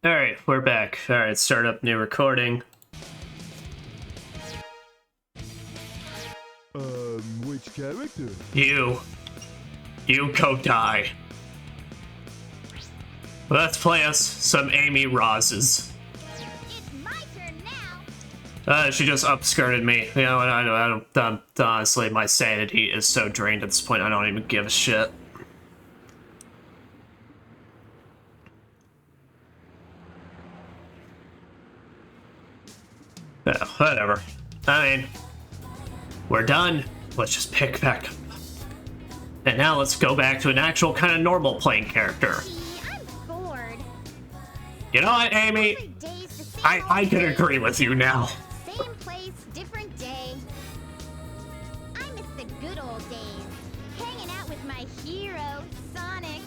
Alright, we're back. Alright, start up new recording. Which character? You go die. Let's play us some Amy Roz's. It's my turn now. She just upskirted me. You know, I don't honestly, my sanity is so drained at this point, I don't even give a shit. Yeah, whatever. I mean, we're done. Let's just pick back up. And now let's go back to an actual kind of normal playing character. Gee, I'm bored. You know what, Amy? Every day's the same I old can thing. agree with you now. Same place, different day. I miss the good old days. Hanging out with my hero, Sonic.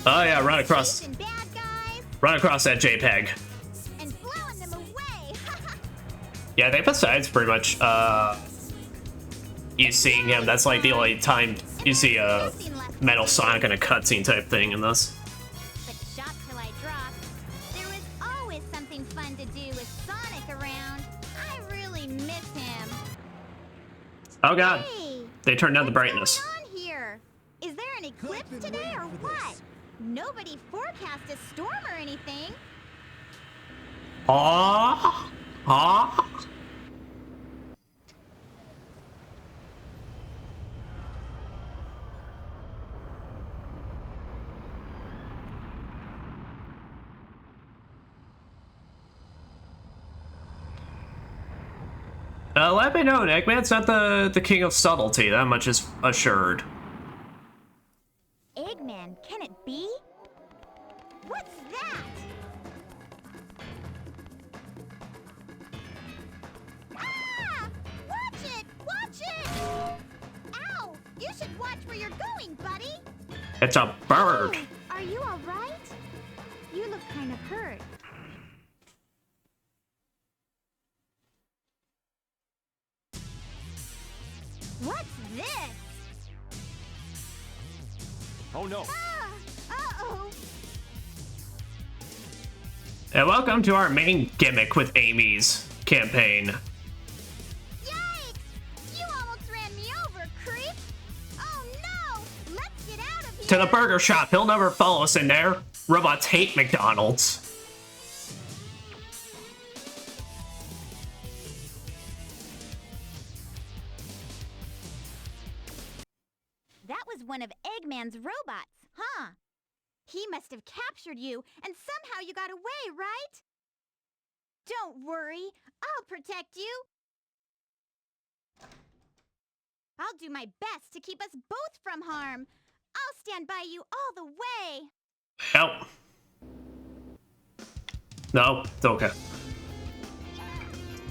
Oh yeah, run across Chasing bad guys that JPEG. and blowing them away. Yeah, I think besides pretty much you seeing him, that's like the only time you see a Metal Sonic in a cutscene type thing in this. But shot till I dropped. There was always something fun to do with Sonic around. I really miss him. Oh god, Hey, they turned down the what's brightness. going on here? Is there an eclipse today or what? Nobody forecast a storm or anything. Aww, aww. Let me know, Eggman's not the king of subtlety, that much is assured. Eggman, can it be? What's that? Ah! Watch it! Watch it! Ow! You should watch where you're going, buddy! It's a bird. Oh, are you alright? You look kind of hurt. What's this? Oh no. Ah! Uh-oh! And welcome to our main gimmick with Amy's campaign. Yikes! You almost ran me over, creep! Oh no! Let's get out of here! To the burger shop, he'll never follow us in there. Robots hate McDonald's. That was one of Eggman's robots, huh? He must have captured you, and somehow you got away, right? Don't worry, I'll protect you. I'll do my best to keep us both from harm. I'll stand by you all the way. Help. No, it's okay.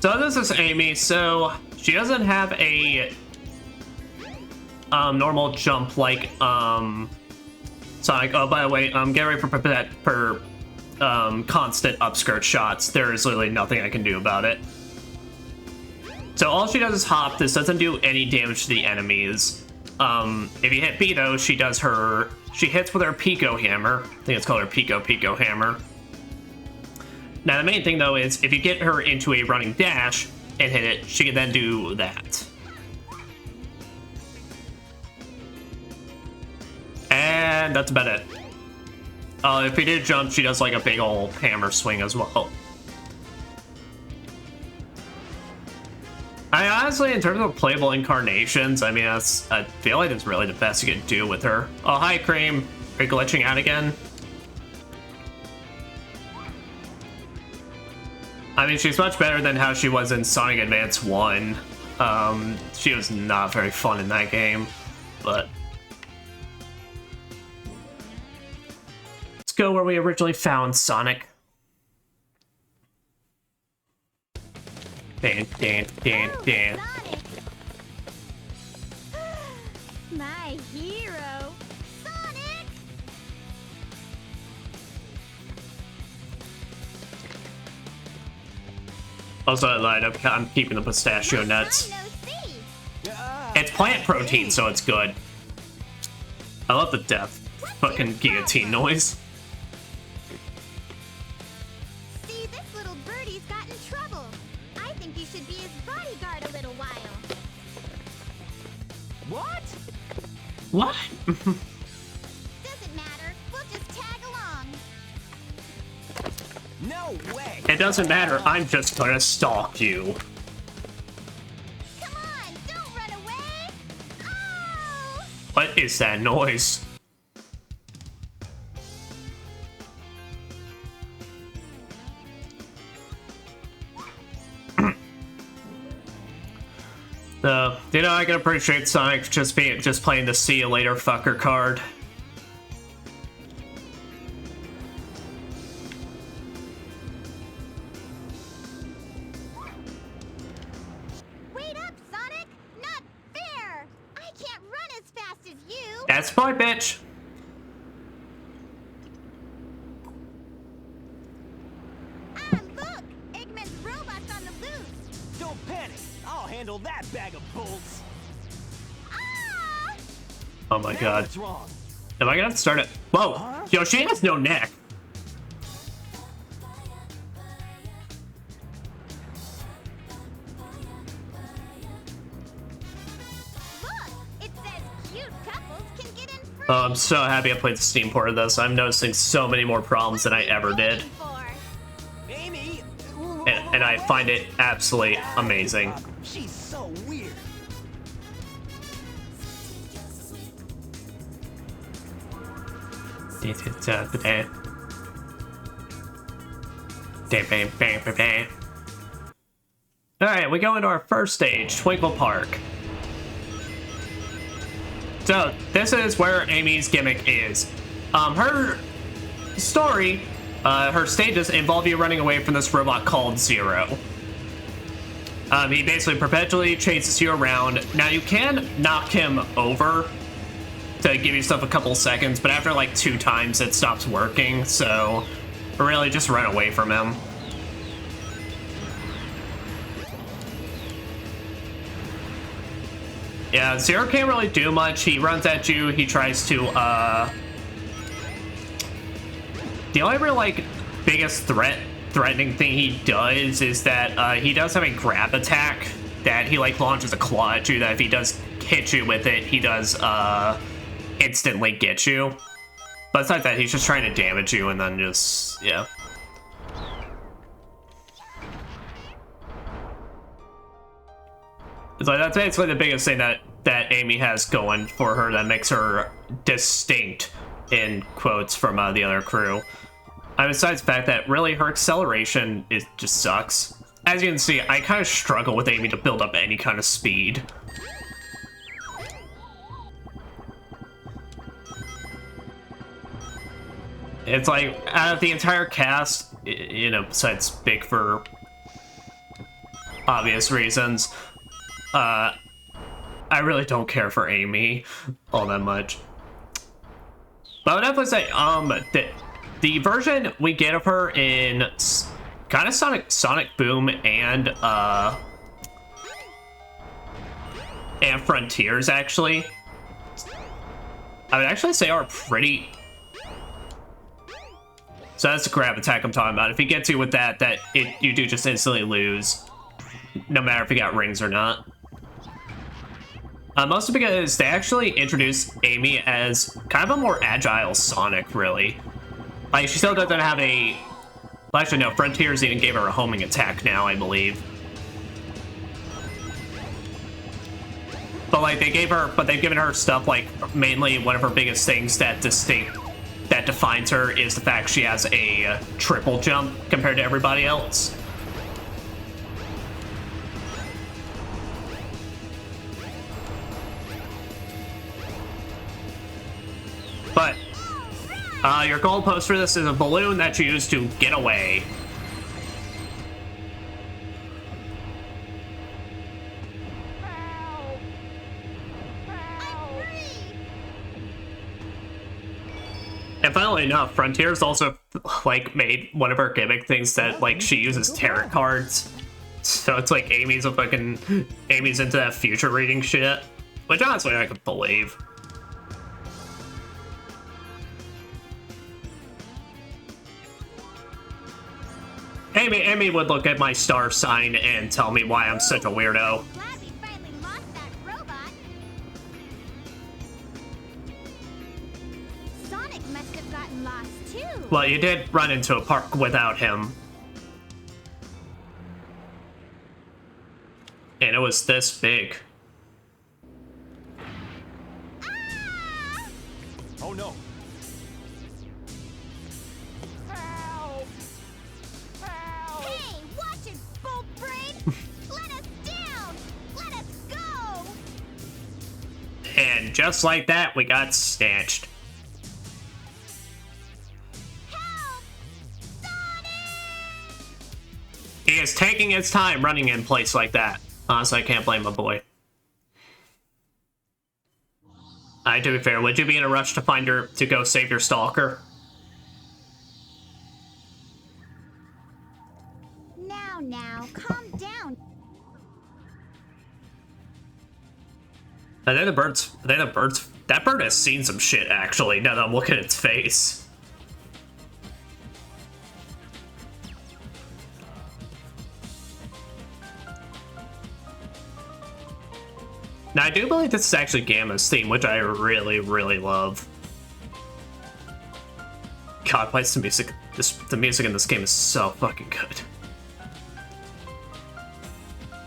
So this is Amy, so she doesn't have a normal jump like Sonic. Oh, by the way, get ready for constant upskirt shots. There is literally nothing I can do about it. So all she does is hop. This doesn't do any damage to the enemies. If you hit B though, she hits with her Pico Hammer. I think it's called her Pico Hammer. Now the main thing though is if you get her into a running dash and hit it, she can then do that. And that's about it. If you do jump, she does like a big old hammer swing as well. I honestly, in terms of playable incarnations, I mean, I feel like it's really the best you can do with her. Oh, hi, Cream. Are you glitching out again? I mean, she's much better than how she was in Sonic Advance 1. She was not very fun in that game, but... Let's go where we originally found Sonic. Dan. Sonic! My hero, Sonic! Also, I lied. I'm keeping the pistachio nuts. I'm no thief. It's plant protein, so it's good. I love the death fucking guillotine noise. should be his bodyguard a little while. What? What? Doesn't matter. We'll just tag along. No way. It doesn't matter. I'm just gonna stalk you. Come on, don't run away. Oh! What is that noise? You know, I can appreciate Sonic just playing the see you later fucker card. Wait up, Sonic! Not fair! I can't run as fast as you! That's my bitch. Ah, look! Eggman's robot's on the loose! Don't panic. I'll handle that bag of bolts. Ah! Oh my Now god. what's wrong? Am I gonna have to start it? Whoa! Huh? Yo, she has no neck. Look! It says cute couples can get in free! Oh, I'm so happy I played the Steam port of this. I'm noticing so many more problems than I ever did. Amy. And I find it absolutely amazing. She's so weird. Alright, we go into our first stage, Twinkle Park. So, this is where Amy's gimmick is. Her story, her stages involve you running away from this robot called Zero. He basically perpetually chases you around. Now, you can knock him over to give yourself a couple seconds, but after like 2 times it stops working, so really just run away from him. Yeah, Zero can't really do much. He runs at you, he tries to, the only real, like, biggest threatening thing he does is that, he does have a grab attack that he, like, launches a claw at you that if he does hit you with it, he does, instantly get you. But besides that, he's just trying to damage you and then just, yeah. It's like, that's basically the biggest thing that Amy has going for her that makes her distinct, in quotes, from the other crew. Besides the fact that really her acceleration just sucks. As you can see, I kind of struggle with Amy to build up any kind of speed. It's like, out of the entire cast, you know, besides Big for obvious reasons, I really don't care for Amy all that much. But I would definitely say, the version we get of her in kind of Sonic Boom and Frontiers, actually, I would actually say are pretty... So that's the grab attack I'm talking about. If he gets you with that, you do just instantly lose, no matter if you got rings or not. Mostly because they actually introduced Amy as kind of a more agile Sonic, really. Like, she still doesn't have a... Well, actually, no, Frontiers even gave her a homing attack now, I believe. But, like, they've given her stuff, like, mainly one of her biggest things that defines her is the fact she has a triple jump compared to everybody else. But your goalpost for this is a balloon that you use to get away. And funnily enough, Frontiers also, like, made one of her gimmick things that, like, she uses tarot cards. So it's like Amy's into that future reading shit. Which honestly I could believe. Amy would look at my star sign and tell me why I'm such a weirdo. Glad we finally lost that robot. Sonic must have gotten lost too. Well, you did run into a park without him. And it was this big. Ah! Oh no. Help! Help! Hey, watch it, Bolt Brain! Let us down! Let us go! And just like that, we got snatched. Help! Sonic! He is taking his time running in place like that. Honestly, I can't blame my boy. To be fair, would you be in a rush to find her to go save your stalker? Now, calm down. Are they the birds? Are they the birds? That bird has seen some shit, actually, now that I'm looking at its face. Now, I do believe this is actually Gamma's theme, which I really, really love. God, why is the music... the music in this game is so fucking good.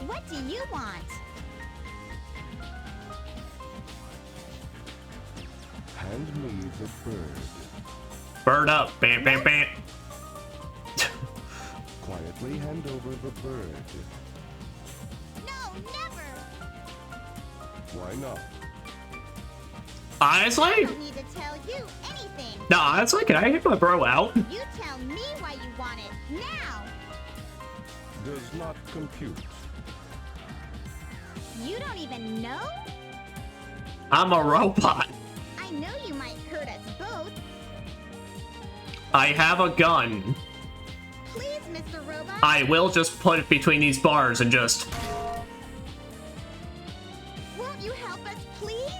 What do you want? Hand me the bird. Bird up, bam, bam, bam. Quietly hand over the bird. No, never! Why not? I Honestly? don't need to tell you anything. No, honestly, can I hit my bro out? You tell me why you want it, now! Does not compute. You don't even know? I'm a robot. I know you might hurt us both. I have a gun. Please, Mr. Robot. I will just put it between these bars and just... Won't you help us, please?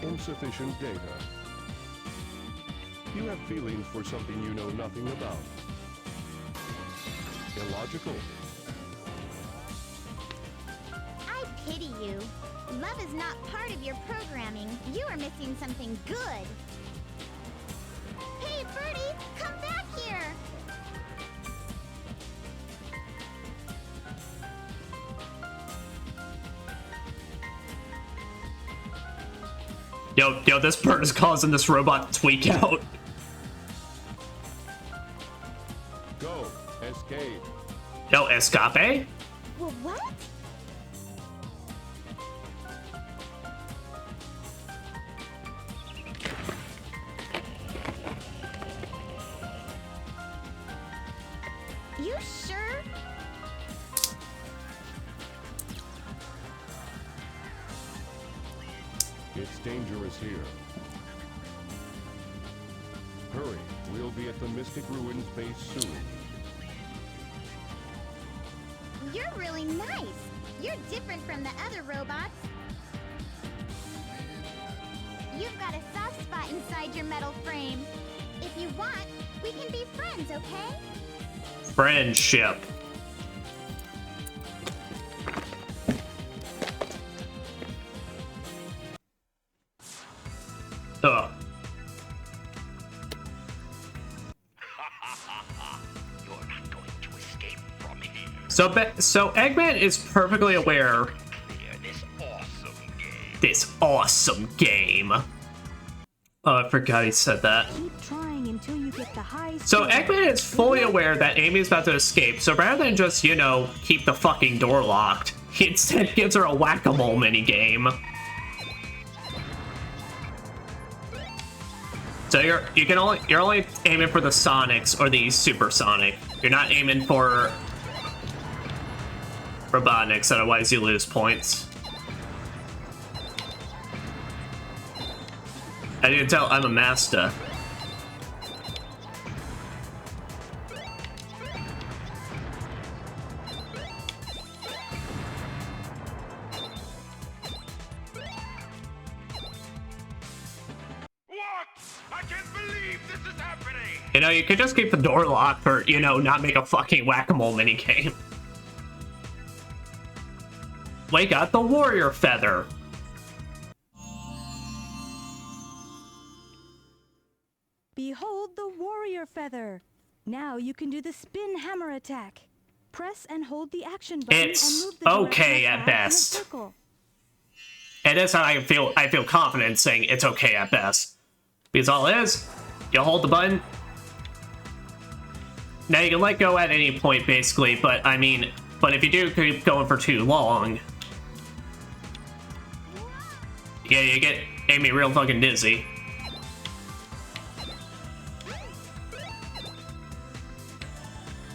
Insufficient data. You have feelings for something you know nothing about. Illogical. I pity you. Love is not part of your programming. You are missing something good. Hey, Birdie, come back here. Yo, this bird is causing this robot to tweak out. Go. Escape. Yo, escape? Well, what? You sure? It's dangerous here. Hurry. We'll be at the Mystic Ruins base soon. You're really nice. You're different from the other robots. You've got a soft spot inside your metal frame. If you want, we can be friends, okay? Friendship. Ugh. You're not going to escape from here. So Eggman is perfectly aware Clear this awesome game. this awesome game. Oh, I forgot he said that. Keep trying until you get the high So score. Eggman is fully aware that Amy's about to escape, so rather than just, you know, keep the fucking door locked, he instead gives her a whack-a-mole minigame. So you're only aiming for the Sonics or the Supersonic. You're not aiming for Robotniks, otherwise you lose points. As you can tell, I'm a master. What? I can't believe this is happening! You know, you could just keep the door locked or, you know, not make a fucking whack-a-mole minigame. We got the warrior feather. Behold the warrior feather. Now you can do the spin hammer attack. Press and hold the action button It's and move the direction okay of at the pad in a best. circle. And that's how I feel confident saying it's okay at best. Because all it is, you hold the button. Now you can let go at any point basically, but I mean, but if you do keep going for too long, yeah, you get Amy real fucking dizzy.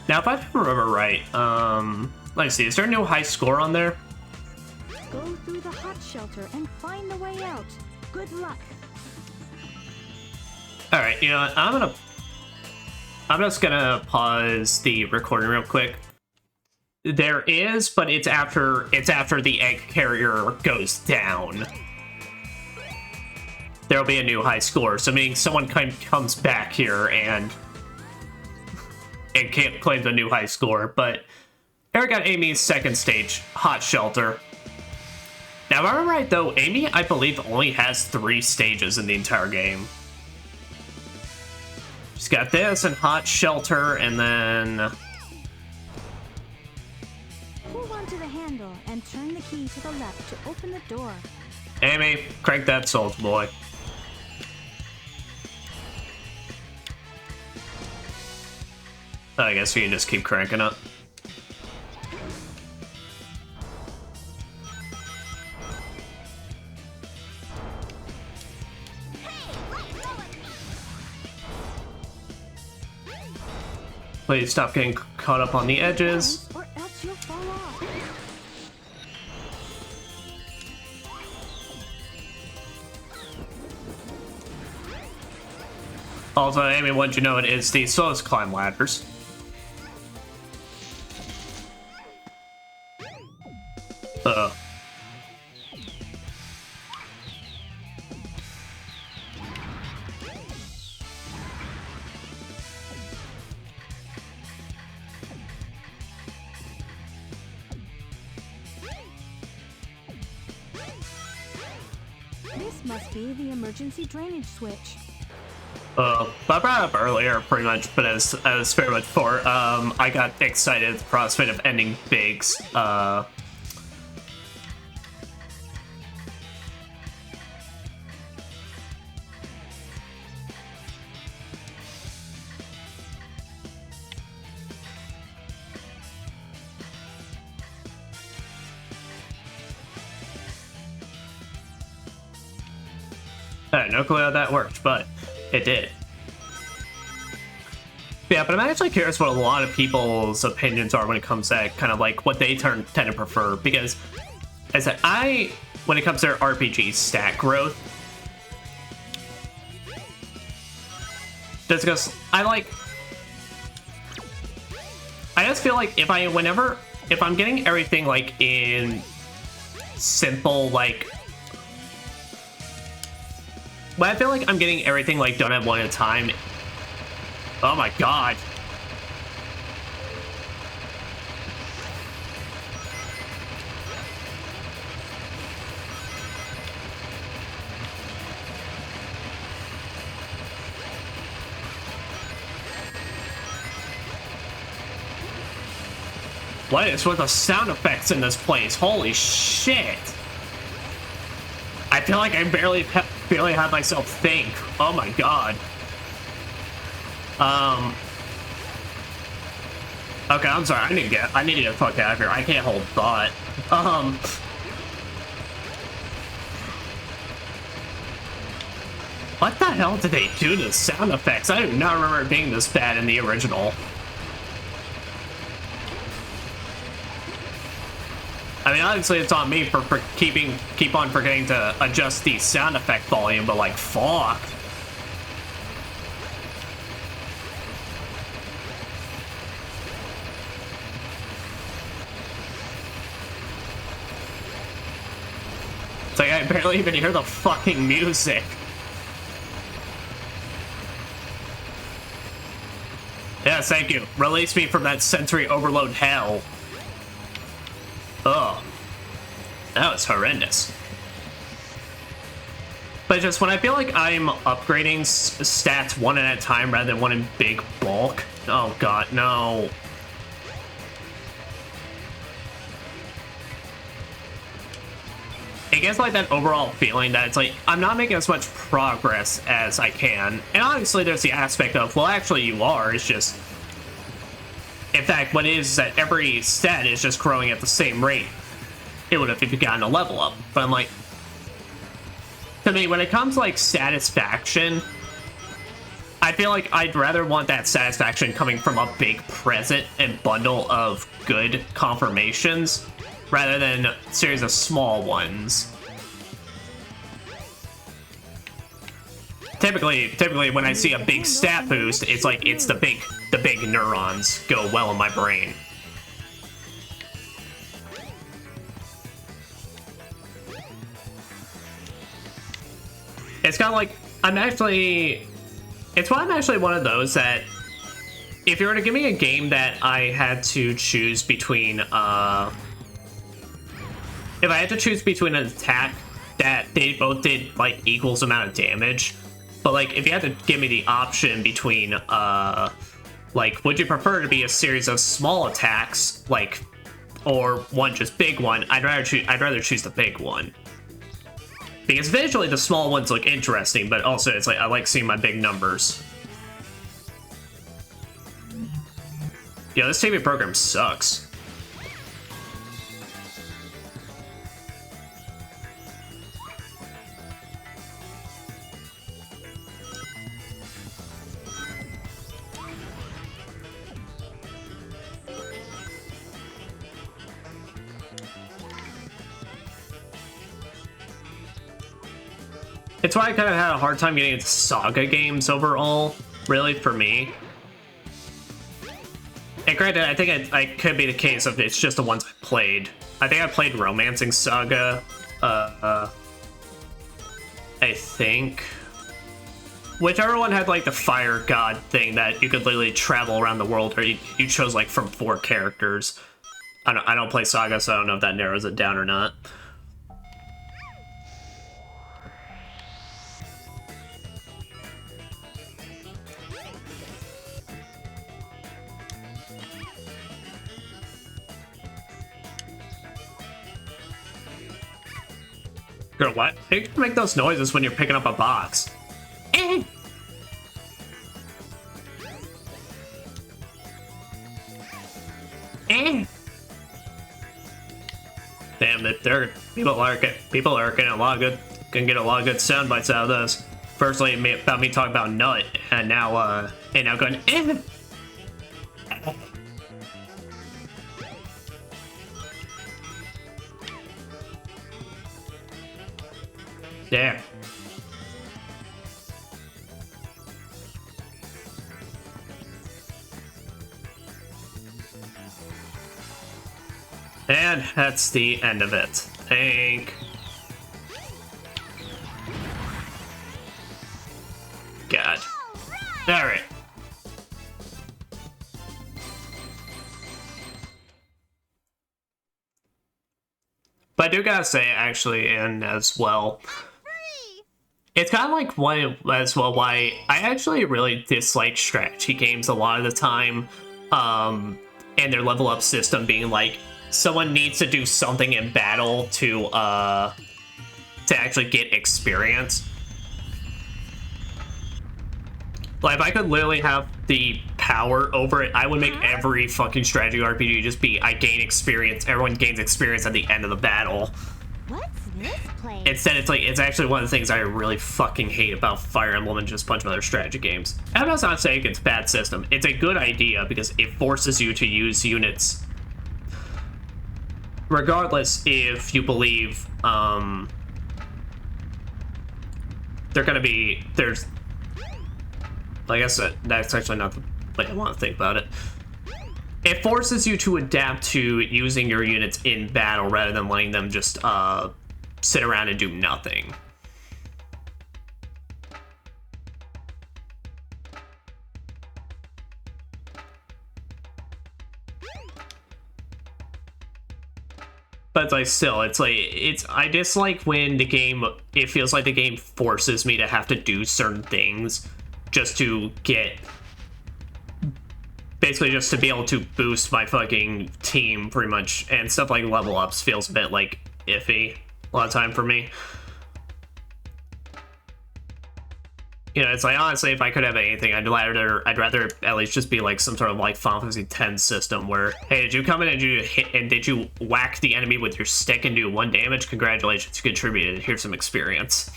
Now, if I remember right, let's see, is there no high score on there? Go through the hot shelter and find the way out. Good luck. Alright, you know what, I'm just gonna pause the recording real quick. There is, but it's after the egg carrier goes down. There'll be a new high score, so meaning someone comes back here and can't claim the new high score, but Eric got Amy's second stage, Hot Shelter. Now, if I remember right, though, Amy, I believe, only has 3 stages in the entire game. She's got this and Hot Shelter, and then... Hold onto the handle and turn the key to the left to open the door. Amy, crank that Soldier Boy. I guess we can just keep cranking up. Please stop getting caught up on the edges. Or else you'll fall off. Also, Amy, once you know it is the slowest climb ladders. This must be the emergency drainage switch. I brought up earlier, pretty much, but as very much before, I got excited at the prospect of ending Biggs. I had no clue how that worked, but it did. Yeah, but I'm actually curious what a lot of people's opinions are when it comes to kind of like what they tend to prefer, because as when it comes to RPG stat growth, just because I just feel like if I'm getting everything like in simple, like, but I feel like I'm getting everything like done at one at a time. Oh my god. What is with the sound effects in this place? Holy shit. I feel like I barely have myself think. Oh my god. Okay, I'm sorry. I need to get the fuck out of here. I can't hold thought. What the hell did they do to the sound effects? I do not remember it being this bad in the original. I mean, obviously it's on me for keep on forgetting to adjust the sound effect volume, but like, fuck. It's like I barely even hear the fucking music. Yes, thank you. Release me from that sensory overload hell. Oh. That was horrendous. But just when I feel like I'm upgrading stats one at a time rather than one in big bulk. Oh god, no. It gets like that overall feeling that it's like, I'm not making as much progress as I can. And obviously there's the aspect of, well, actually you are. It's just, in fact, what it is that every stat is just growing at the same rate it would have if you gotten a level up. But I'm like, to me, when it comes to like satisfaction, I feel like I'd rather want that satisfaction coming from a big present and bundle of good confirmations rather than a series of small ones. Typically when I see a big stat boost, it's like it's the big neurons go well in my brain. It's kind of like I'm actually one of those that if you were to give me a game that I had to choose between if I had to choose between an attack that they both did like equals amount of damage, but like if you had to give me the option between like would you prefer to be a series of small attacks like or one just big one, I'd rather choose the big one. Because visually the small ones look interesting, but also it's like I like seeing my big numbers. Yo, this TV program sucks. It's why I kind of had a hard time getting into Saga games overall, really, for me. And granted, I think I could be the case of it's just the ones I played. I think I played Romancing Saga, I think. Whichever one had, like, the fire god thing that you could literally travel around the world, or you chose, like, from 4 characters. I don't play Saga, so I don't know if that narrows it down or not. Girl, what? How you make those noises when you're picking up a box? Damn it! People are getting a lot of good, get a lot of good sound bites out of this. Firstly, about me talking about nut, and now going. There. And that's the end of it. Thank. God. Alright. But I do gotta say, actually, and as well, it's kind of like why I actually really dislike strategy games a lot of the time, and their level up system being like, someone needs to do something in battle to actually get experience. Like, if I could literally have the power over it, I would make every fucking strategy RPG just be, I gain experience, everyone gains experience at the end of the battle. What's this place? Instead, it's like, it's actually one of the things I really fucking hate about Fire Emblem and just a bunch of other strategy games. And I'm not saying it's a bad system. It's a good idea because it forces you to use units regardless if you believe, they're gonna be, I guess that's actually not the way I want to think about it. It forces you to adapt to using your units in battle rather than letting them just sit around and do nothing. But like still, it's like I dislike when the game, it feels like the game forces me to have to do certain things just to get, basically just to be able to boost my fucking team pretty much, and stuff like level ups feels a bit like iffy a lot of time for me. You know, it's like, honestly, if I could have anything, I'd rather at least just be like some sort of like Final Fantasy X system where, hey, did you come in and did you whack the enemy with your stick and do 1 damage? Congratulations, you contributed. Here's some experience.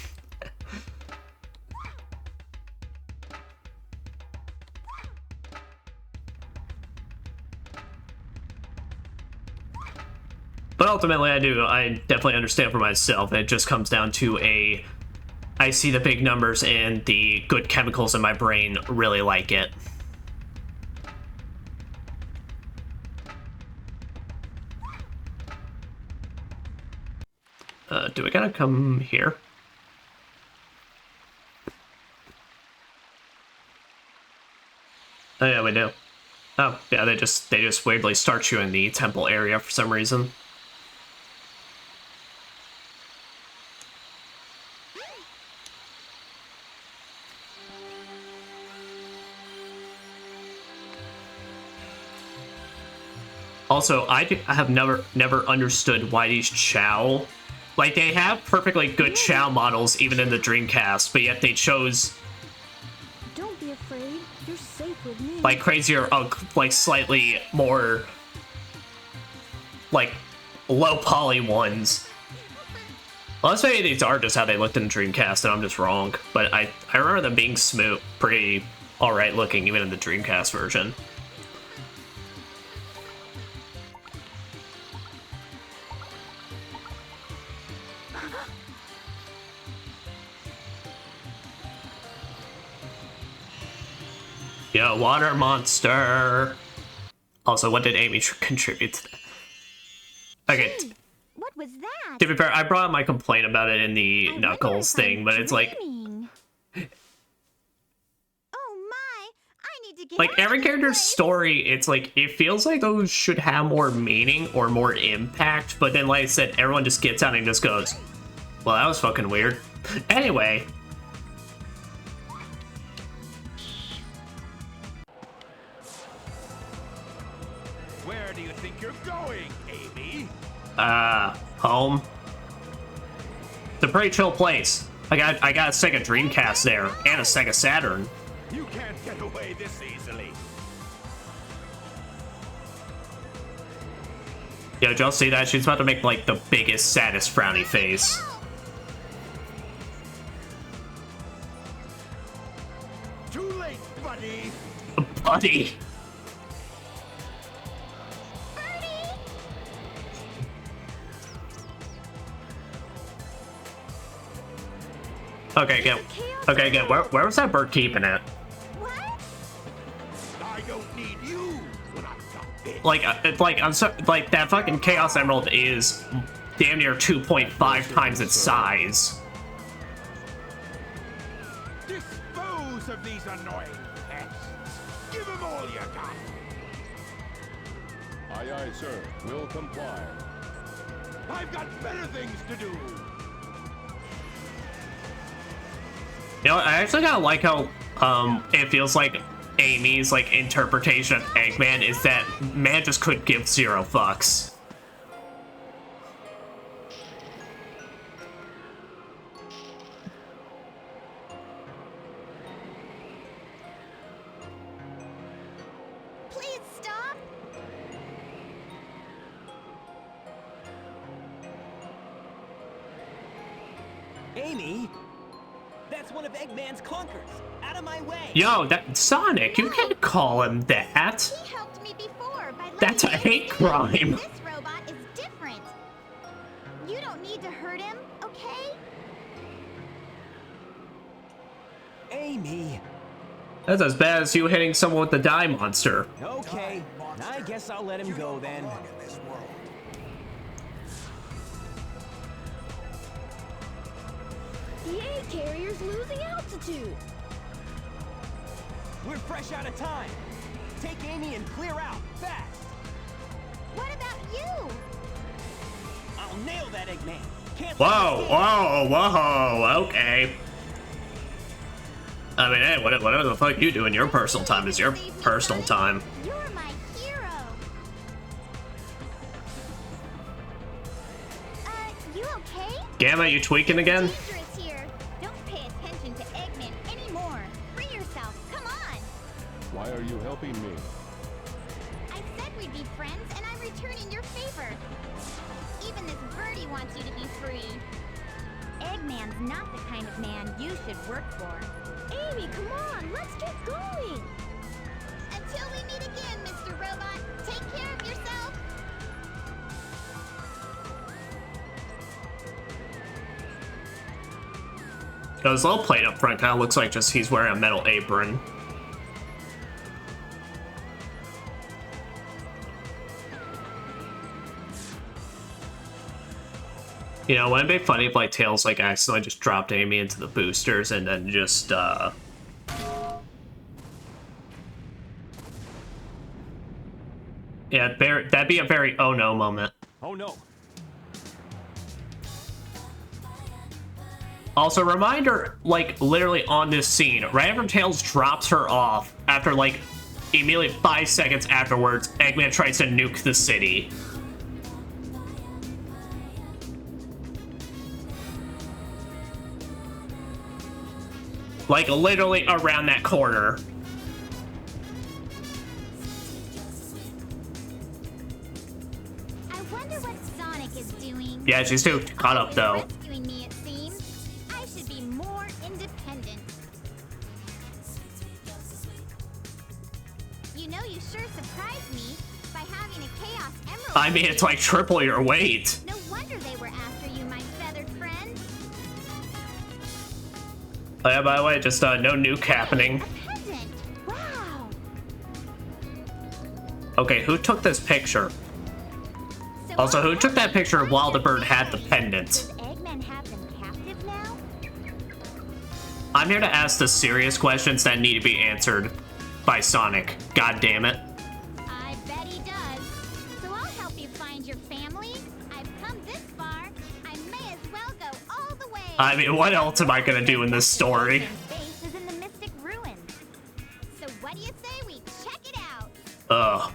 But ultimately, I definitely understand for myself. It just comes down to I see the big numbers and the good chemicals in my brain really like it. Do we gotta come here? Oh yeah, we do. Oh yeah, they just weirdly start you in the temple area for some reason. Also, I have never understood why these Chao, like, they have perfectly good Chao models even in the Dreamcast, but yet they chose Don't be afraid. You're safe with me. like crazier, like slightly more like low poly ones. Well, let's say these are just how they looked in the Dreamcast, and I'm just wrong. But I remember them being smooth, pretty alright looking even in the Dreamcast version. Yo, water monster. Also, what did Amy contribute to that? Okay. What was that? To be fair, I brought up my complaint about it in the I Knuckles wonder if thing, I'm but it's like, dreaming. Oh my! I need to get like out every of this character's place. story, it's like, it feels like those should have more meaning or more impact, but then like I said, everyone just gets out and just goes, well, that was fucking weird. Anyway. Where do you think you're going, Amy? Home. It's a pretty chill place. I got a Sega Dreamcast there, and a Sega Saturn. You can't get away this easily. Yo, did y'all see that? She's about to make, like, the biggest, saddest frowny face. Too late, buddy. Buddy! Okay, good. Okay, good. Where was that bird keeping it? What? I don't need you when I've got this. Like, it's like, I'm so, like, that fucking Chaos Emerald is damn near 2.5 times its size. Dispose of these annoying pests. Give them all you got. Aye, aye, sir. Will comply. I've got better things to do. You know, I actually kind of like how, it feels like Amy's, like, interpretation of Eggman is that man just could give 0 fucks. Please stop. Amy? That's one of Eggman's clunkers. Out of my way. Yo, that Sonic, you can't call him that. He helped me before by letting That's a me hate in. crime. This robot is different. You don't need to hurt him, okay? Amy. That's as bad as you hitting someone with the die monster. Okay. I guess I'll let him go then. The egg carrier's losing altitude. We're fresh out of time. Take Amy and clear out, fast. What about you? Nail that, Eggman. Can't Whoa, let whoa, whoa, okay. I mean, hey, whatever the fuck you do in your personal time is your personal time. You're my hero. You okay? Gamma, you tweaking again? Dangerous here. Don't pay attention to Eggman anymore. Free yourself. Come on. Why are you helping me? I said we'd be friends, and I'm returning your favor. Even this birdie wants you to be free. Eggman's not the kind of man you should work for. Amy, come on, let's get going. Until we meet again, Mr. Robot, take care of yourself. His little plate up front kind of looks like just he's wearing a metal apron. You know, wouldn't it be funny if like Tails like accidentally just dropped Amy into the boosters and then just yeah, that'd be a very oh no moment. Oh no. Also, reminder, like, literally on this scene, right after Tails drops her off, after, like, immediately 5 seconds afterwards, Eggman tries to nuke the city. Like, literally around that corner. I wonder what Sonic is doing. Yeah, she's too caught up, though. Rescuing me, it seems. I should be more independent. You know, you sure surprised me by having a Chaos Emerald. I mean, it's like triple your weight. No wonder they were after you, my feathered friend. Oh yeah, by the way, just no nuke happening. A pendant. Wow. Okay, who took this picture? So Also, who all took that picture happened while the bird in had the Does pendant? Eggman have them captive now? I'm here to ask the serious questions that need to be answered by Sonic. God damn it. I bet he does. So I'll help you find your family. I've come this far. I may as well go all the way. I mean, what else am I gonna do in this story? Eggman's base is in the Mystic Ruins. So what do you say we check it out? Ugh.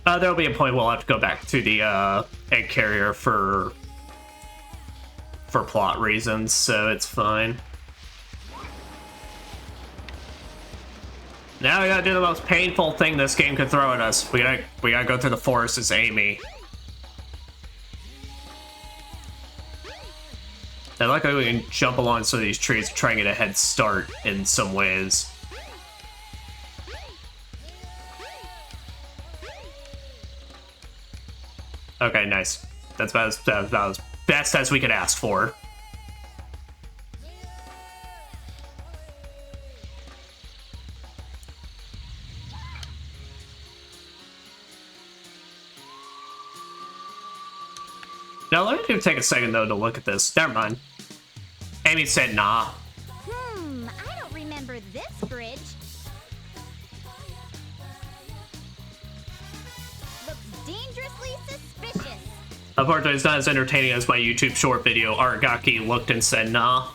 Well, there'll be a point we'll have to go back to the egg carrier for plot reasons, so it's fine. Now we gotta do the most painful thing this game could throw at us. We gotta go through the forest as Amy. I like how we can jump along some of these trees to try and get a head start in some ways. Okay, nice. That's about as best as we could ask for. Now, let me take a second, though, to look at this. Never mind. Amy said nah. I don't remember this bridge. Looks dangerously suspicious. Unfortunately, it's not as entertaining as my YouTube short video. Aragaki looked and said nah.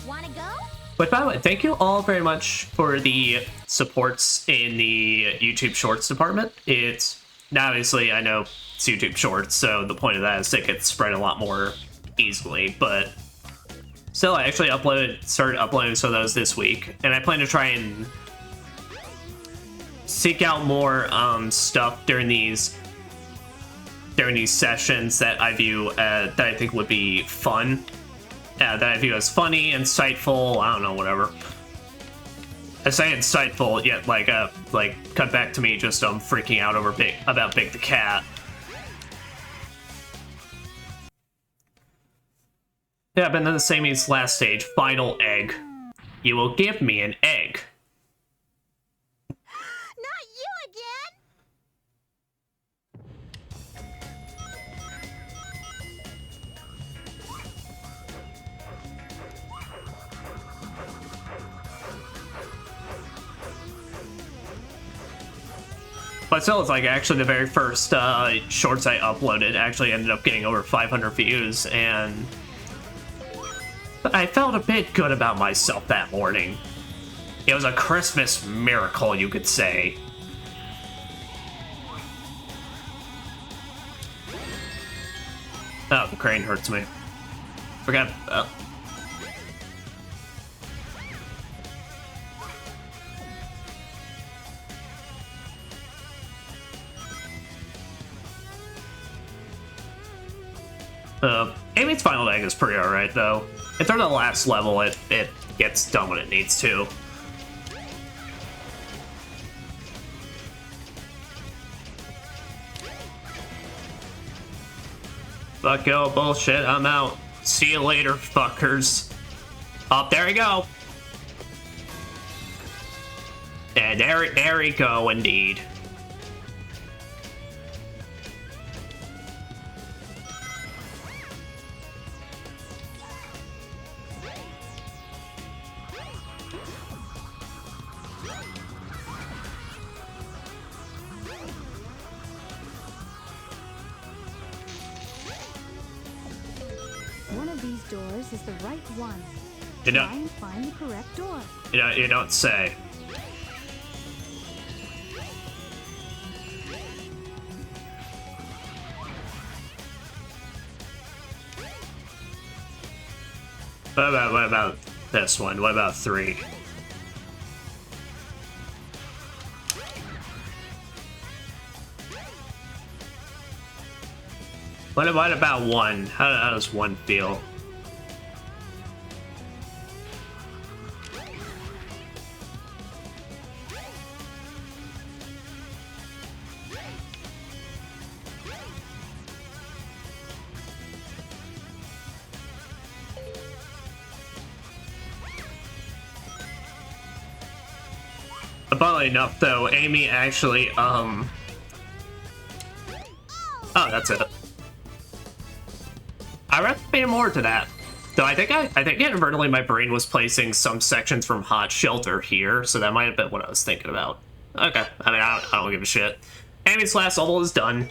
Wanna go? But by the way, thank you all very much for the supports in the YouTube Shorts department. It's now obviously I know it's YouTube Shorts, so the point of that is it gets spread a lot more easily. But still, I actually started uploading some of those this week, and I plan to try and seek out more stuff during these sessions that I view that I think would be fun. That I view as funny, insightful, I don't know, whatever. I say insightful, yet like cut back to me just freaking out over about Big the Cat. Yeah, but then the same as last stage, final egg. You will give me an egg. Not you again! But still, it's like actually the very first shorts I uploaded actually ended up getting over 500 views, and I felt a bit good about myself that morning. It was a Christmas miracle, you could say. Oh, the crane hurts me. Forgot. Amy's final egg is pretty alright, though. If they're the last level, it gets done when it needs to. Fuck yo, bullshit, I'm out. See you later, fuckers. Oh, there we go. And there we go, indeed. One of these doors is the right one. You know, Try and find the correct door. you don't say. What about this one? What about 3? What about 1? How does 1 feel? Funnily enough, though, Amy actually, oh, that's it. I read more to that. Though I think inadvertently my brain was placing some sections from Hot Shelter here, so that might have been what I was thinking about. Okay, I mean, I don't give a shit. Amy's last level is done.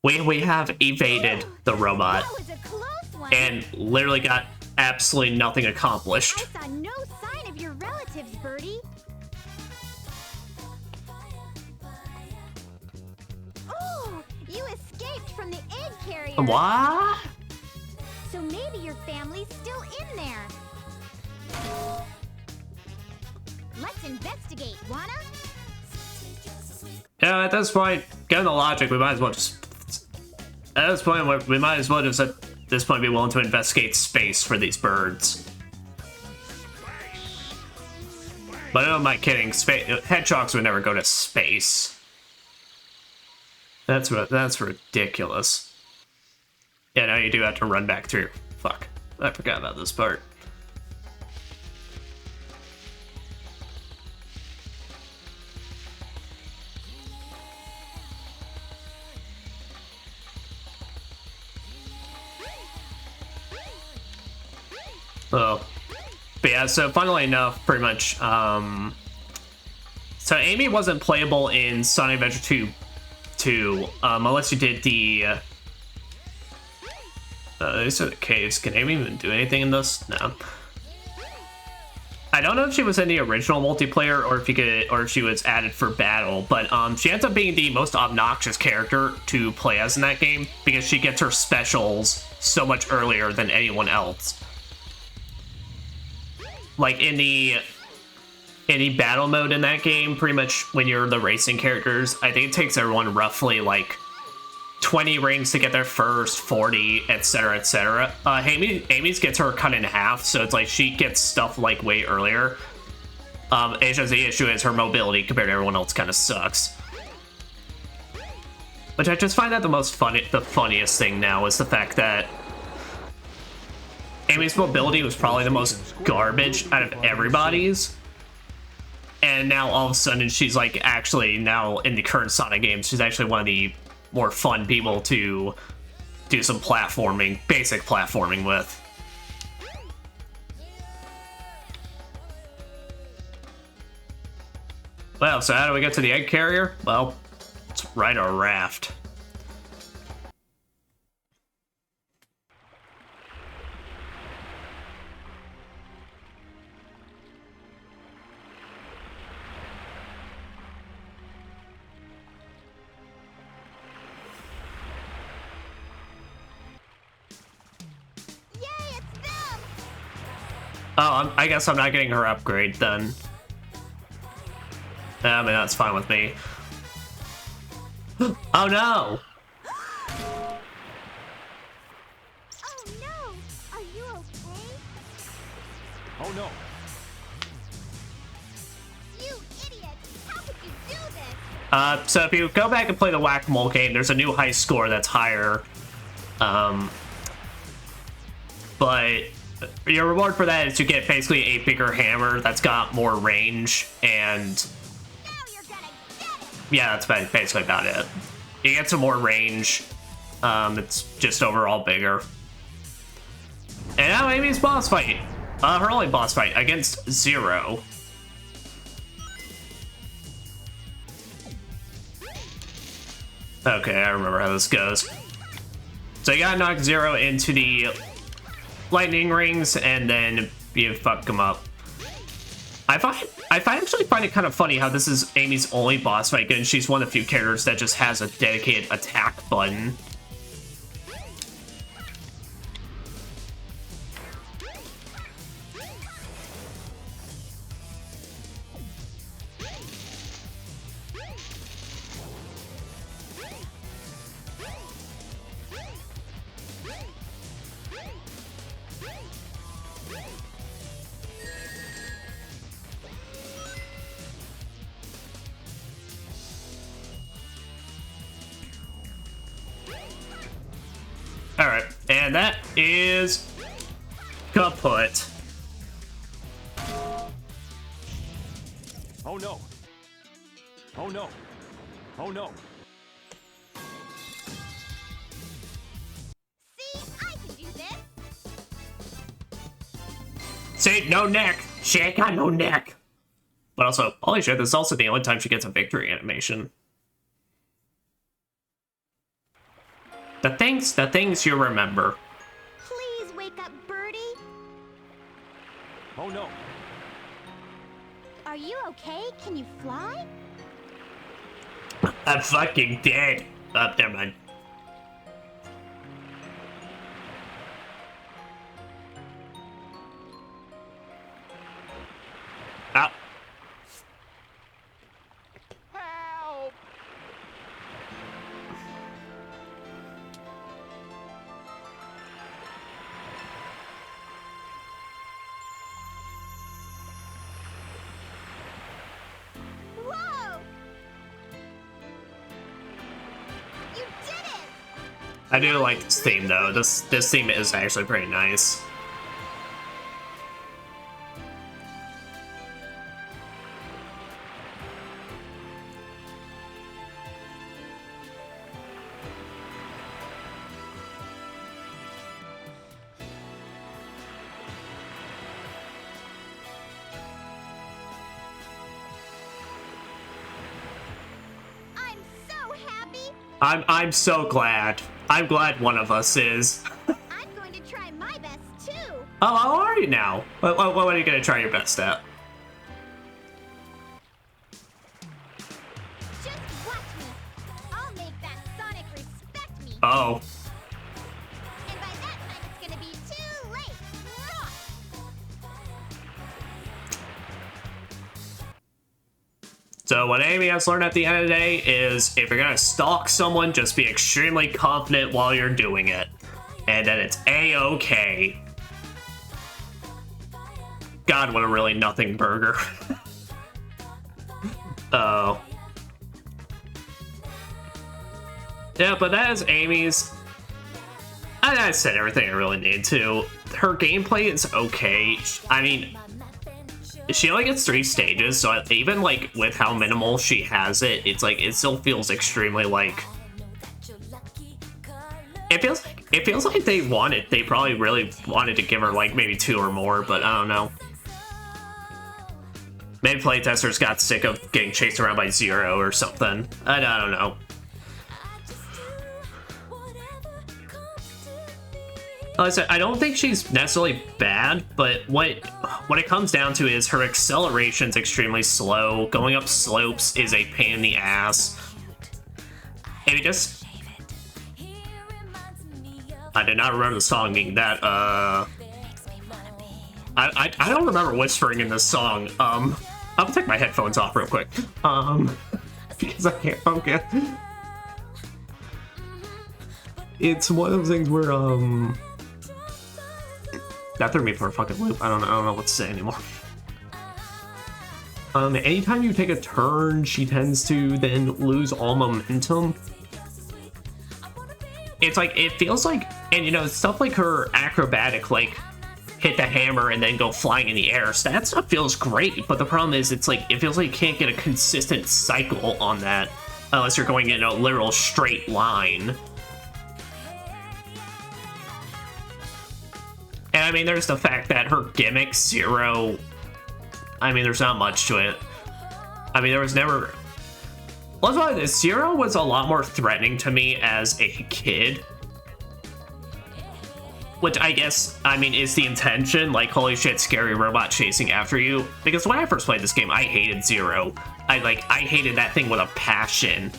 We have evaded the robot That was a close one. and literally got absolutely nothing accomplished. I saw no sign of your relatives, Birdie. Oh, you escaped from the egg carrier. What? So maybe your family's still in there. Let's investigate, wanna? Yeah, at this point, given the logic, we might as well just... At this point, we might as well just at this point be willing to investigate space for these birds. But who am I kidding? Hedgehogs would never go to space. That's ridiculous. Yeah, now you do have to run back through. Fuck. I forgot about this part. Oh. But yeah, so funnily enough, pretty much, so Amy wasn't playable in Sonic Adventure 2, unless you did the, these are the caves. Can Amy even do anything in this? No. I don't know if she was in the original multiplayer or if she was added for battle, but she ends up being the most obnoxious character to play as in that game because she gets her specials so much earlier than anyone else. Like in the battle mode in that game, pretty much when you're the racing characters, I think it takes everyone roughly like 20 rings to get their first, 40, etc., etc. Amy's gets her cut in half, so it's like she gets stuff like way earlier. It's just the issue is her mobility compared to everyone else kind of sucks. Which I just find that the funniest thing now is the fact that Amy's mobility was probably the most garbage out of everybody's. And now all of a sudden she's like actually now in the current Sonic games, she's actually one of the more fun people to do some platforming, basic platforming with. Well, so how do we get to the egg carrier? Well, let's ride a raft. Yay, it's them! Oh, I guess I'm not getting her upgrade then. I mean, that's fine with me. Oh no! Oh no! Are you okay? Oh no. You idiot! How could you do this? So if you go back and play the Whack-A-Mole game, there's a new high score that's higher. But your reward for that is to get basically a bigger hammer that's got more range, and Now you're gonna get it! yeah, that's basically about it. You get some more range. It's just overall bigger. And now Amy's boss fight. Her only boss fight against Zero. Okay, I remember how this goes. So you gotta knock Zero into the lightning rings, and then you fuck him up. I actually find it kind of funny how this is Amy's only boss fight, and she's one of the few characters that just has a dedicated attack button. Alright, and that is kaput. Oh no. Oh no. Oh no. See? I can do this! See, no neck. She ain't got no neck. But also, holy shit, this is also the only time she gets a victory animation. The things you remember. Please wake up, Birdie! Oh no. Are you okay? Can you fly? I'm fucking dead. Oh, never mind. Ow. Help! Whoa! You did it! I do like this theme though. This theme is actually pretty nice. I'm so happy! I'm so glad. I'm glad one of us is. I'm going to try my best too! Oh, how are you now? What are you gonna try your best at? Just watch me! I'll make that Sonic respect me! Oh. And by that time it's gonna be too late! Mwah! So what Amy has learned at the end of the day is if you're gonna stalk someone, just be extremely confident while you're doing it. And then it's A-okay. God, what a really nothing burger. Oh. Yeah, but that is Amy's. I said everything I really need to. Her gameplay is okay. I mean, she only gets 3 stages, so even like with how minimal she has it, it's like it still feels extremely like. It feels like they probably really wanted to give her like maybe 2 or more, but I don't know. Maybe playtesters got sick of getting chased around by Zero or something. I don't know. Like I said, I don't think she's necessarily bad, but what it comes down to is her acceleration's extremely slow. Going up slopes is a pain in the ass. Maybe just... I did not remember the song being that, I don't remember whispering in this song. I'm gonna take my headphones off real quick. Because I can't focus. It's one of those things where, that threw me for a fucking loop. I don't know what to say anymore. Anytime you take a turn, she tends to then lose all momentum. It's like, it feels like, and you know, stuff like her acrobatic, like, hit the hammer and then go flying in the air. So that stuff feels great, but the problem is it's like, it feels like you can't get a consistent cycle on that unless you're going in a literal straight line. And I mean, there's the fact that her gimmick, Zero, I mean, there's not much to it. I mean, there was never... Let's be honest, Zero was a lot more threatening to me as a kid. Which I guess, I mean, is the intention, like, holy shit, scary robot chasing after you. Because when I first played this game, I hated Zero. I hated that thing with a passion.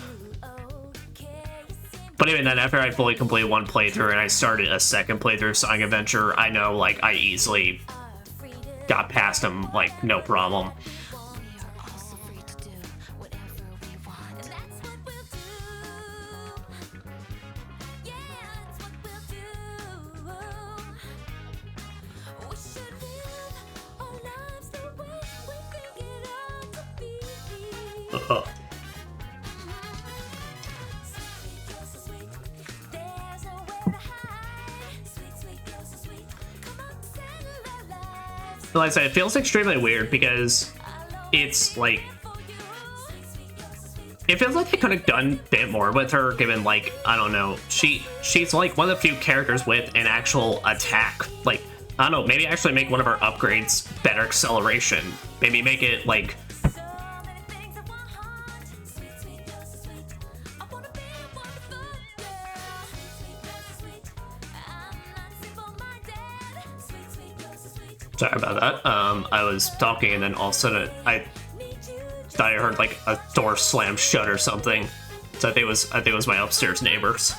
But even then, after I fully completed one playthrough and I started a second playthrough of Sonic Adventure, I know, like, I easily got past him, like, no problem. Like I said, it feels extremely weird because it's like, it feels like they could have done a bit more with her, given, like, I don't know, she's like one of the few characters with an actual attack. Like, I don't know, maybe actually make one of her upgrades better acceleration. Maybe make it like, sorry about that. I was talking and then all of a sudden I thought I heard like a door slam shut or something. So I think it was my upstairs neighbors.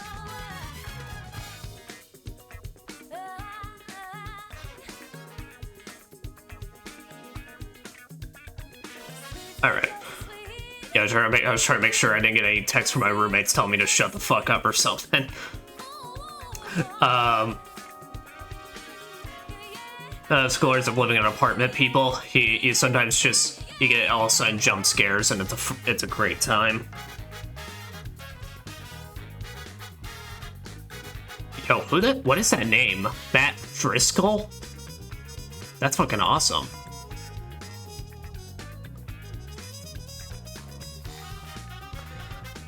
All right. Yeah, I was trying to make sure I didn't get any text from my roommates telling me to shut the fuck up or something. Scholars of living in an apartment, people. You sometimes just, you get all of a sudden jump scares and it's a great time. Yo, what is that name? Matt Driscoll? That's fucking awesome.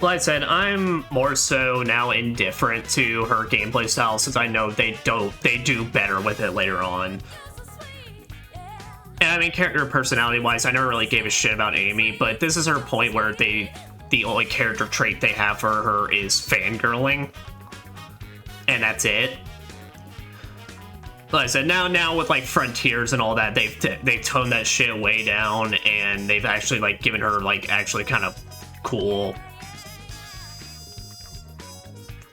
Like I said, I'm more so now indifferent to her gameplay style since I know they do better with it later on. And I mean, character personality-wise, I never really gave a shit about Amy, but this is her point where the only character trait they have for her is fangirling. And that's it. Like I said, now with like Frontiers and all that, they've toned that shit way down, and they've actually like given her like actually kind of cool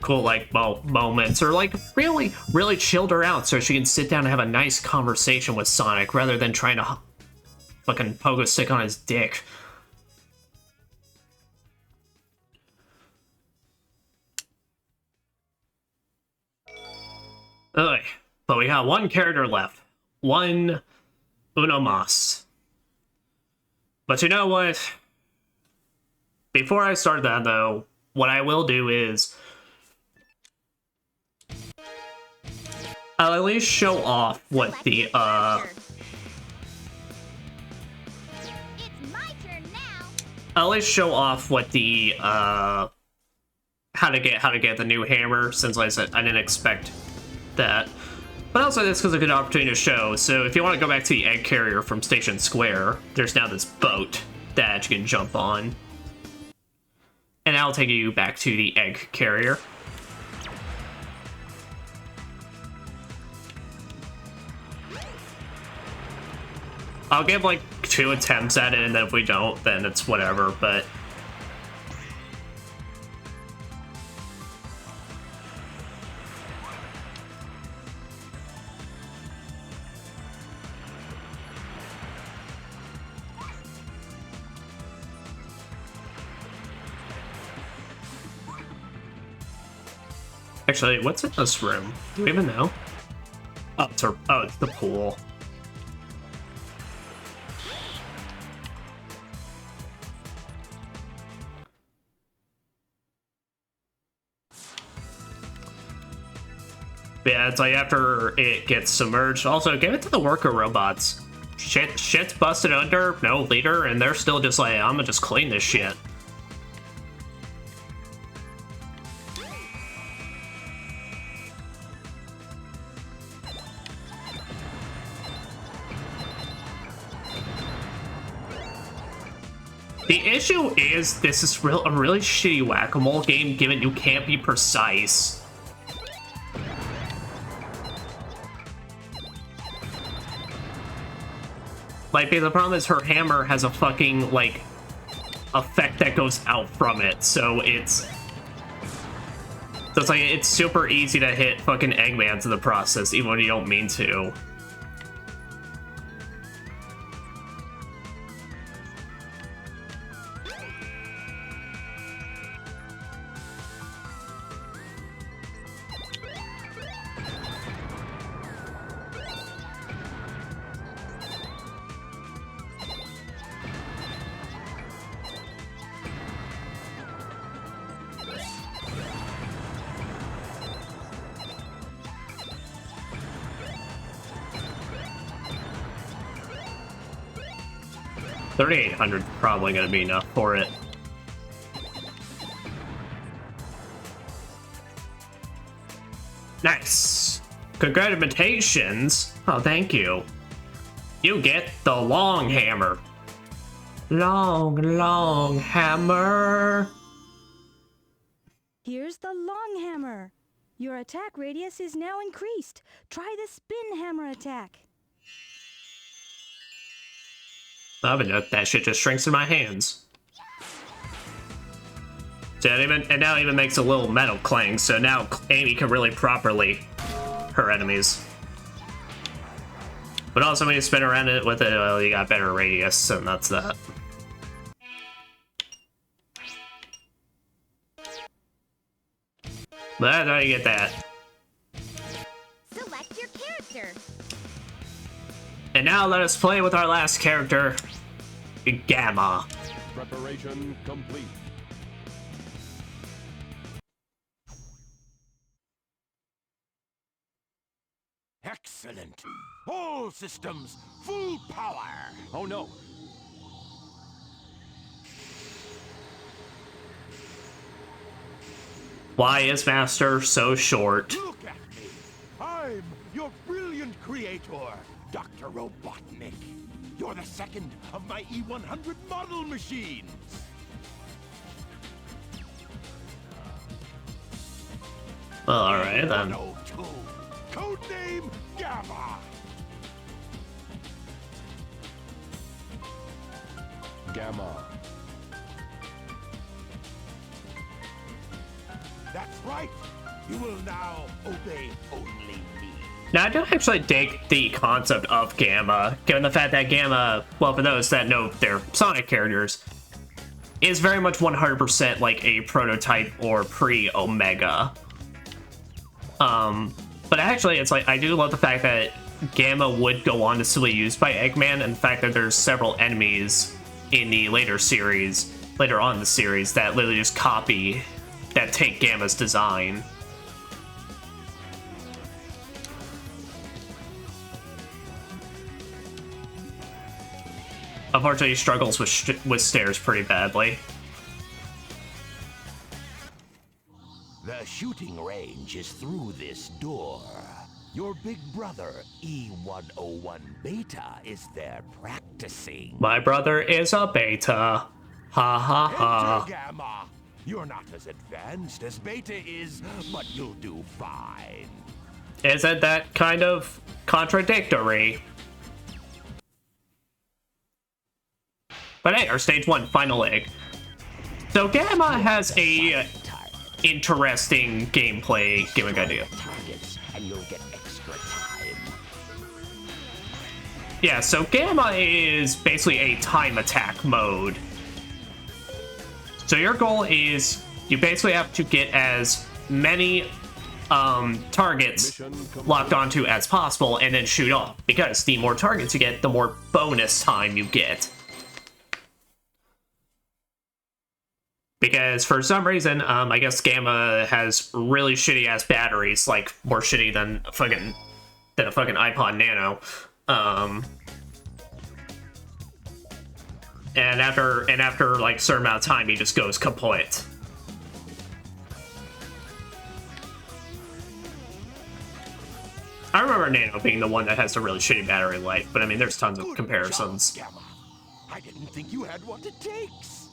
like moments, or like really chilled her out so she can sit down and have a nice conversation with Sonic rather than trying to fucking poke a stick on his dick. Ugh. But we got one character left. One Uno Mas. But you know what? Before I start that though, what I will do is I'll at least show off what the It's my turn now. I'll at least show off what the how to get the new hammer, since like I said I didn't expect that. But also, this is a good opportunity to show. So if you want to go back to the egg carrier from Station Square, there's now this boat that you can jump on. And that'll take you back to the egg carrier. I'll give like 2 attempts at it, and then if we don't, then it's whatever, but... Actually, what's in this room? Do we even know? Oh, it's the pool. Yeah, it's like after it gets submerged. Also, give it to the worker robots. Shit's busted under, no leader, and they're still just like, I'm gonna just clean this shit. The issue is, this is a really shitty whack-a-mole game, given you can't be precise. Like, the problem is her hammer has a fucking, like, effect that goes out from it, so it's like, it's super easy to hit fucking Eggmans in the process, even when you don't mean to. $3,800 probably gonna be enough for it. Nice. Congratulations. Oh, thank you. You get the long hammer. Long hammer. Here's the long hammer. Your attack radius is now increased. Try the spin hammer attack. That shit just shrinks in my hands. So and now it even makes a little metal clang, so now Amy can really properly her enemies. But also when you spin around it with it, well, you got better radius, and that's that. But that's how you get that. Select your character. And now let us play with our last character, Gamma. Preparation complete. Excellent. All systems, full power. Oh no! Why is Master so short? Look at me. I'm your brilliant creator, Dr. Robotnik. You're the second of my E100 model machines. Well, alright then. 102. Codename Gamma. Gamma. That's right. You will now obey only me. Now, I do actually dig the concept of Gamma, given the fact that Gamma, well, for those that know their Sonic characters, is very much 100% like a prototype or pre-Omega. But actually, it's like, I do love the fact that Gamma would go on to still be used by Eggman, and the fact that there's several enemies in the later on in the series, that literally just that take Gamma's design. Unfortunately, he struggles with stairs pretty badly. The shooting range is through this door. Your big brother, E101 Beta, is there practicing. My brother is a beta. Ha ha ha. Enter, Gamma! You're not as advanced as Beta is, but you'll do fine. Isn't that kind of contradictory? But hey, our stage 1 final egg. So Gamma has a interesting gameplay gimmick idea. Targets, and you'll get extra time. Yeah, so Gamma is basically a time attack mode. So your goal is you basically have to get as many targets locked onto as possible and then shoot off, because the more targets you get, the more bonus time you get. Because for some reason, I guess Gamma has really shitty ass batteries, like more shitty than a fucking iPod Nano. And after like a certain amount of time, he just goes kaput. I remember Nano being the one that has the really shitty battery life, but I mean, there's tons of Good comparisons. job, Gamma. I didn't think you had what it takes.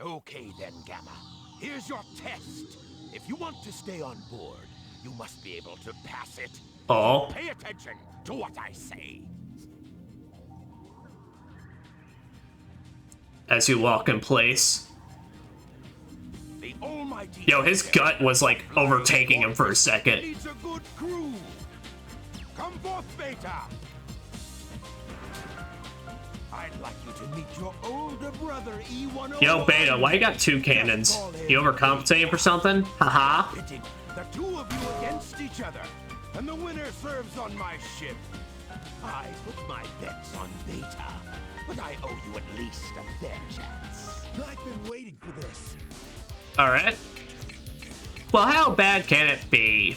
Okay then, Gamma. Here's your test. If you want to stay on board, you must be able to pass it. Oh, Pay attention to what I say. as you walk in place. The almighty Yo, his gut was like overtaking him for a second. needs a good crew. Come forth, Beta. I'd like you to meet your older brother, E101. Yo, Beta, why you got two cannons? You overcompensating for something? Haha. Pitting the two of you against each other, and the winner serves on my ship. I put my bets on Beta, but I owe you at least a fair chance. I've been waiting for this. Alright. Well, how bad can it be?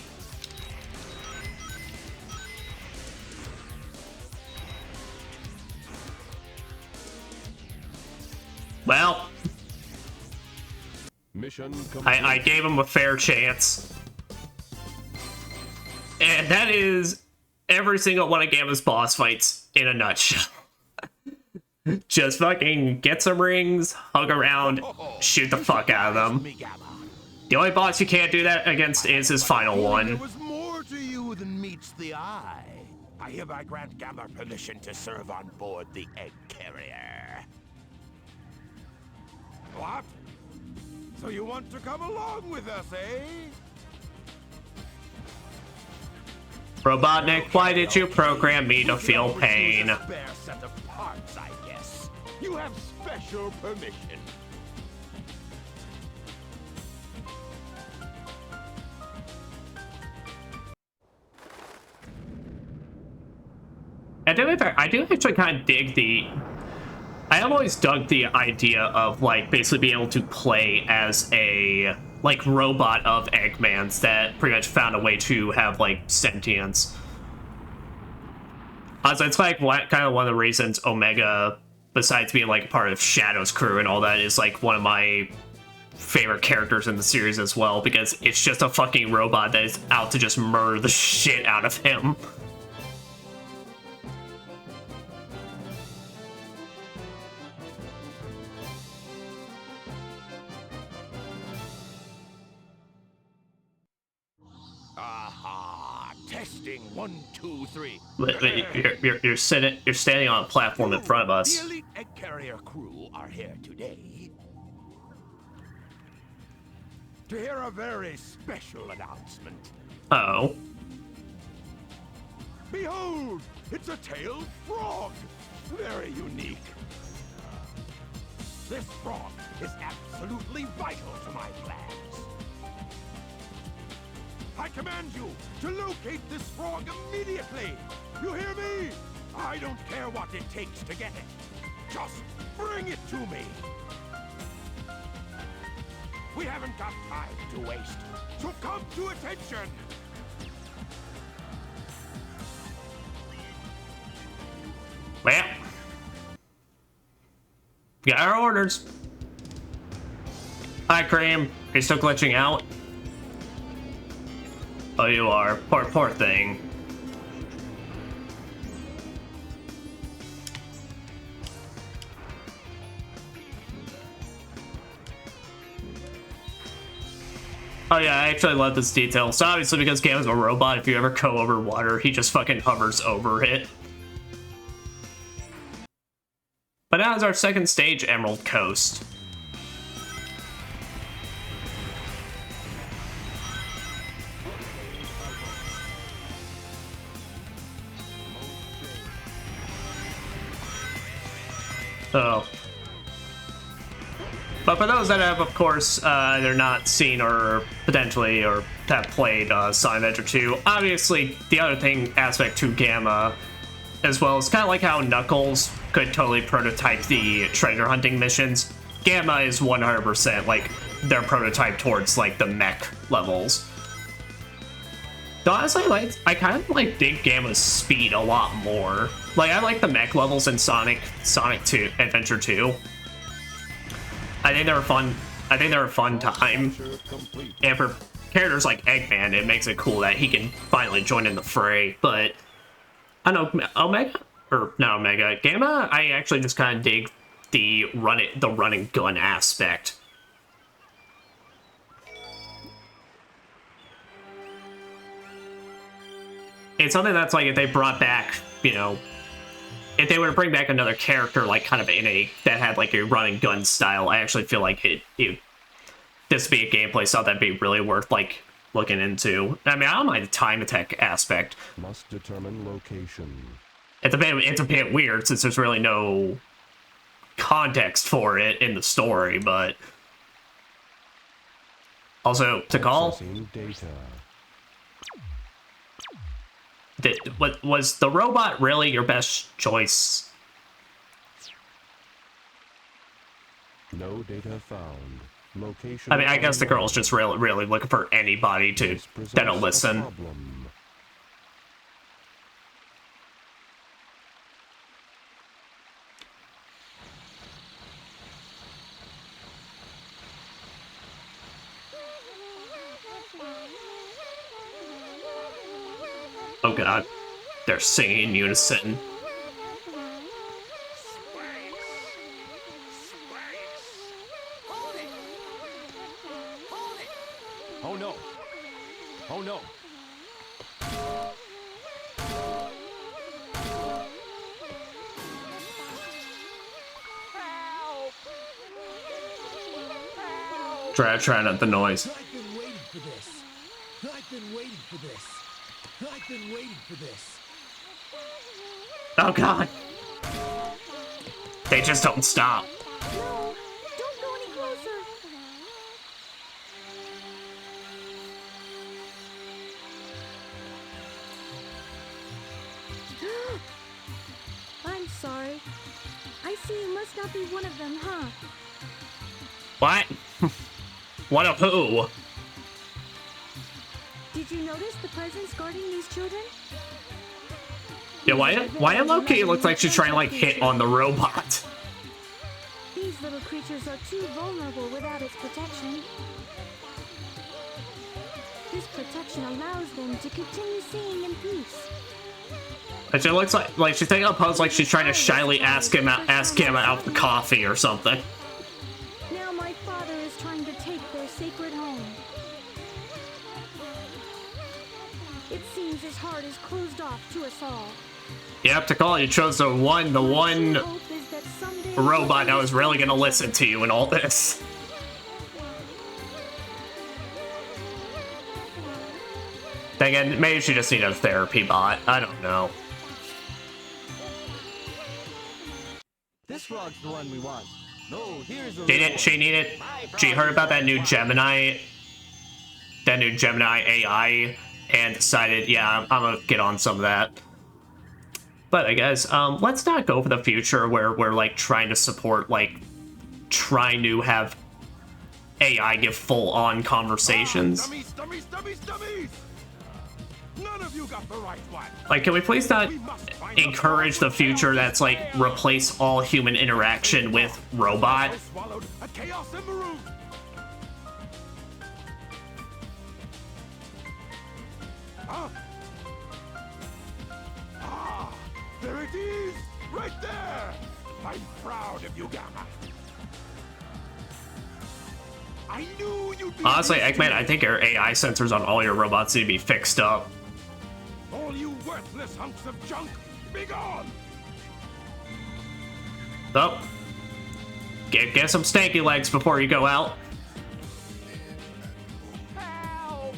Well, Mission complete. I gave him a fair chance. And that is every single one of Gamma's boss fights in a nutshell. Just fucking get some rings, hug around, shoot the fuck out of them. Me, Gamma. The only boss you can't do that against is his final There one. was more to you than meets the eye. I hereby grant Gamma permission to serve on board the egg carrier. What? So you want to come along with us, eh? Robotnik, why did you program me to feel pain? A spare set of parts, I guess. You have special permission. I do actually kind of dig the... I have always dug the idea of, like, basically being able to play as a, like, robot of Eggman's that pretty much found a way to have, like, sentience. So it's, like, kind of one of the reasons Omega, besides being, like, part of Shadow's crew and all that, is, like, one of my favorite characters in the series as well, because it's just a fucking robot that is out to just murder the shit out of him. Aha! Testing 1, 2, 3. You're standing on a platform in front of us. The elite egg carrier crew are here today to hear a very special announcement. Oh. Behold, it's a tailed frog. Very unique. This frog is absolutely vital to my plans. I command you to locate this frog immediately. You hear me? I don't care what it takes to get it. Just bring it to me. We haven't got time to waste, so come to attention. Well, we got our orders. Hi, Cream. Are you still glitching out? Oh, you are. Poor thing. Oh yeah, I actually love this detail. So obviously because Gamma's a robot, if you ever go over water, he just fucking hovers over it. But now is our second stage, Emerald Coast. Oh. But for those that have, of course, they're not seen or potentially or have played Sonic Adventure 2, obviously the other thing aspect to Gamma, as well as kind of like how Knuckles could totally prototype the treasure hunting missions, Gamma is 100% like their prototype towards like the mech levels. Though honestly, like I kind of like dig Gamma's speed a lot more. Like I like the mech levels in Sonic 2 Adventure 2. I think they're fun. I think they're a fun time. And for characters like Eggman, it makes it cool that he can finally join in the fray. But I don't know, Omega or not Omega, Gamma. I actually just kind of dig the run and gun aspect. It's something that's like if they brought back, you know, if they were to bring back another character like kind of that had like a run and gun style, I actually feel like this would be a gameplay stuff that'd be really worth like looking into. I mean, I don't mind the time attack aspect. Must determine location. It's a bit weird since there's really no context for it in the story, but also to call. Processing data. Was the robot really your best choice? No data found. Location. I mean, I guess the girl's just really looking for anybody that'll listen. Oh god, they're singing in unison. Oh no! Oh no! Try not the noise. I've been waiting for this. I've been waiting for this. I've been waiting for this. Oh god. They just don't stop. No, don't go any closer. I'm sorry. I see you must not be one of them, huh? What? One of who? Did you notice the presence guarding these children? Yeah, why Loki looks like she's trying to like hit on the robot? These little creatures are too vulnerable without its protection. This protection allows them to continue singing in peace. And she looks like she's taking a pose like she's trying to shyly ask him out for coffee or something. Now my father is trying to take their sacred home. It seems his heart is closed off to us all. Yep, Takal, you chose the one robot that was really gonna listen to you in all this. Then again, maybe she just needed a therapy bot. I don't know. This frog's the one we want. No, here's a She heard about that new Gemini AI and decided, yeah, I'm gonna get on some of that. But guys, let's not go for the future where we're like trying to support, like trying to have AI give full-on conversations. Dummies, dummies, dummies, dummies! None of you got the right one. Like, can we please not encourage the future that's like replace all human interaction with robot? I swallowed a Chaos Emerald. Huh? Ah, there it is! Right there! I'm proud of you, Gamma. I knew you'd be Honestly, used to Eggman, me. I think your AI sensors on all your robots need to be fixed up. All you worthless hunks of junk, be gone! Oh. Get some stanky legs before you go out. Help!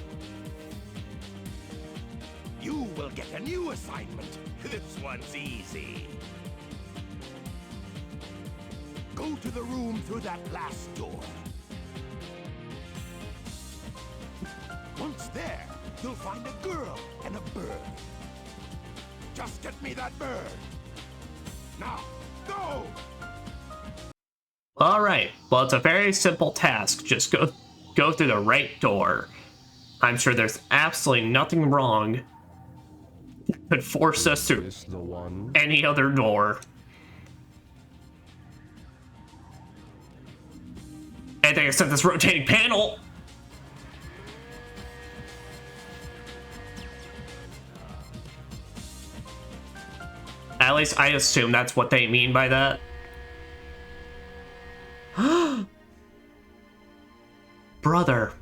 You will get a new assignment. This one's easy. Go to the room through that last door. Once there, you'll find a girl and a bird. Just get me that bird. Now, go! Alright, well, it's a very simple task. Just go through the right door. I'm sure there's absolutely nothing wrong that could force us through This the one? any other door. Anything except this rotating panel. At least I assume that's what they mean by that. Brother.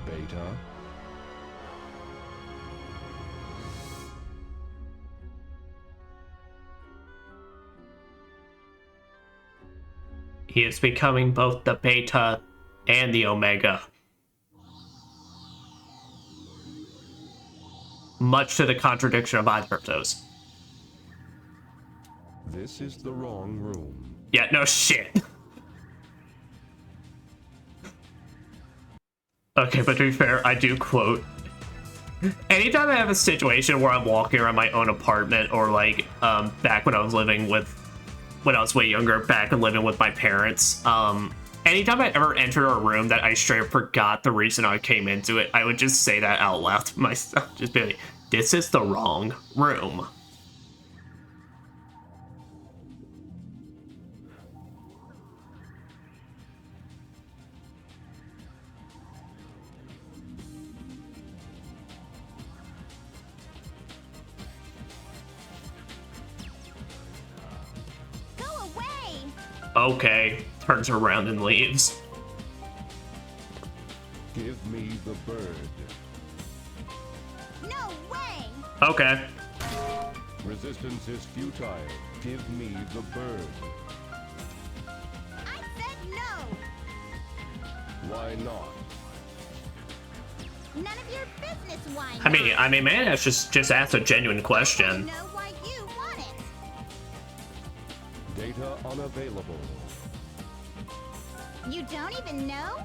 Beta? He is becoming both the Beta and the Omega. Much to the contradiction of either of those. This is the wrong room. Yeah, no shit. Okay, but to be fair, I do quote. Anytime I have a situation where I'm walking around my own apartment, or like, back when I was way younger, back and living with my parents, anytime I ever enter a room that I straight up forgot the reason I came into it, I would just say that out loud to myself. Just be like, this is the wrong room. Go away! Okay, turns around and leaves. Give me the bird. No way! Okay. Resistance is futile. Give me the bird. I said no! Why not? None of your business, why not? I mean, man, that's just asked a genuine I question. know why you want it. Data unavailable. You don't even know?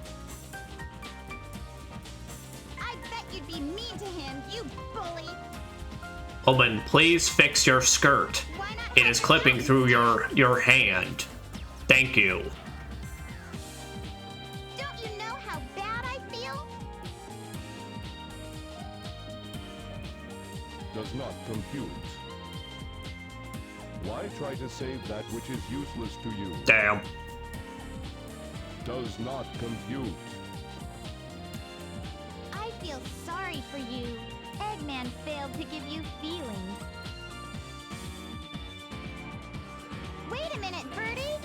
I bet you'd be mean to him, you bully. Owen, please fix your skirt. Why not? It have is it clipping done through instead? your hand. Thank you. Don't you know how bad I feel? Does not compute. Why try to save that which is useless to you? Damn. Does not compute. I feel sorry for you. Eggman failed to give you feelings. Wait a minute, Birdie!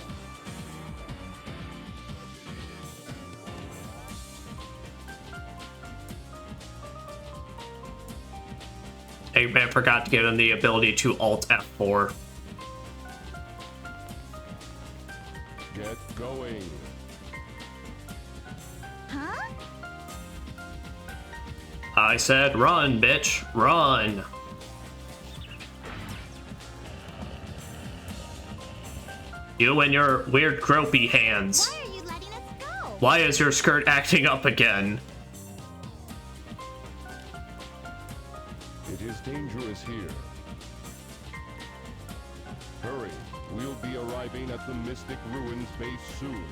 Eggman forgot to give him the ability to Alt F4. Get going. Huh? I said run, bitch. Run. You and your weird gropey hands. Why are you letting us go? Why is your skirt acting up again? It is dangerous here. Hurry, we'll be arriving. arriving at the Mystic Ruins base soon.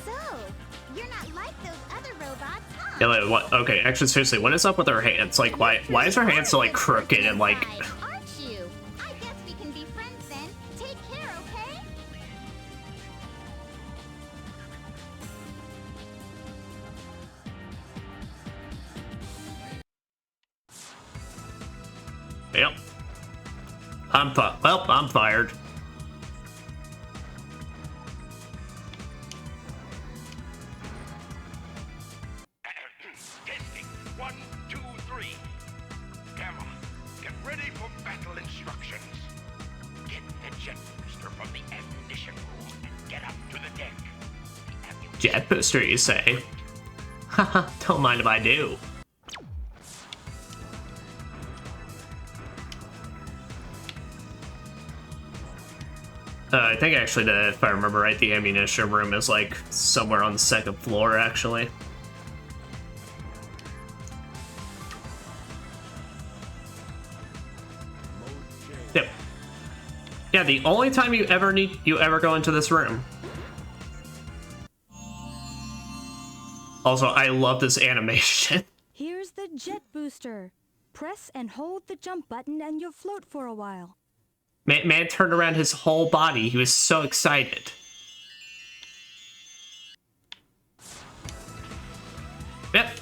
So, you're not like those other robots, huh? Yeah, like, what? Okay, actually, seriously, what is up with her hands? Like, why is her hand so, like, crooked and, like... Aren't you? I guess we can be friends then. Take care, okay? Yep. I'm fired. Testing. 1, 2, 3. Gamma, get ready for battle instructions. Get the jet booster from the ammunition room and get up to the deck. The ammunition Jet booster, you say? Haha, don't mind if I do. I think actually, if I remember right, the ammunition room is like somewhere on the second floor, actually. Yep. Yeah, the only time you ever go into this room. Also, I love this animation. Here's the jet booster. Press and hold the jump button and you'll float for a while. Man turned around his whole body. He was so excited. Yep.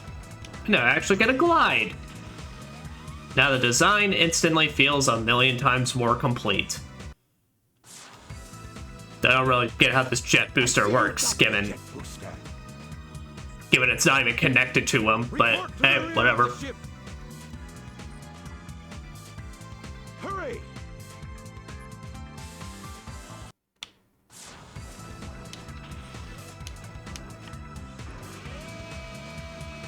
No, I actually get a glide. Now the design instantly feels a million times more complete. I don't really get how this jet booster works, given jet booster. it's not even connected to him, but Report to hey, the rear whatever. of the ship. Hurry!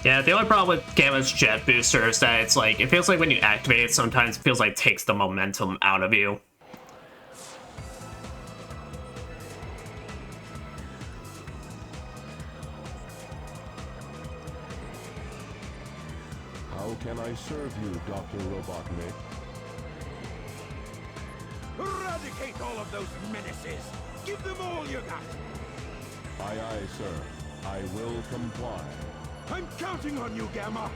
Yeah, the only problem with Gamma's jet booster is that it's like, it feels like when you activate it, sometimes it feels like it takes the momentum out of you. How can I serve you, Dr. Robotnik? Eradicate all of those menaces! Give them all you got! Aye, aye, sir. I will comply. I'm counting on you, Gamma!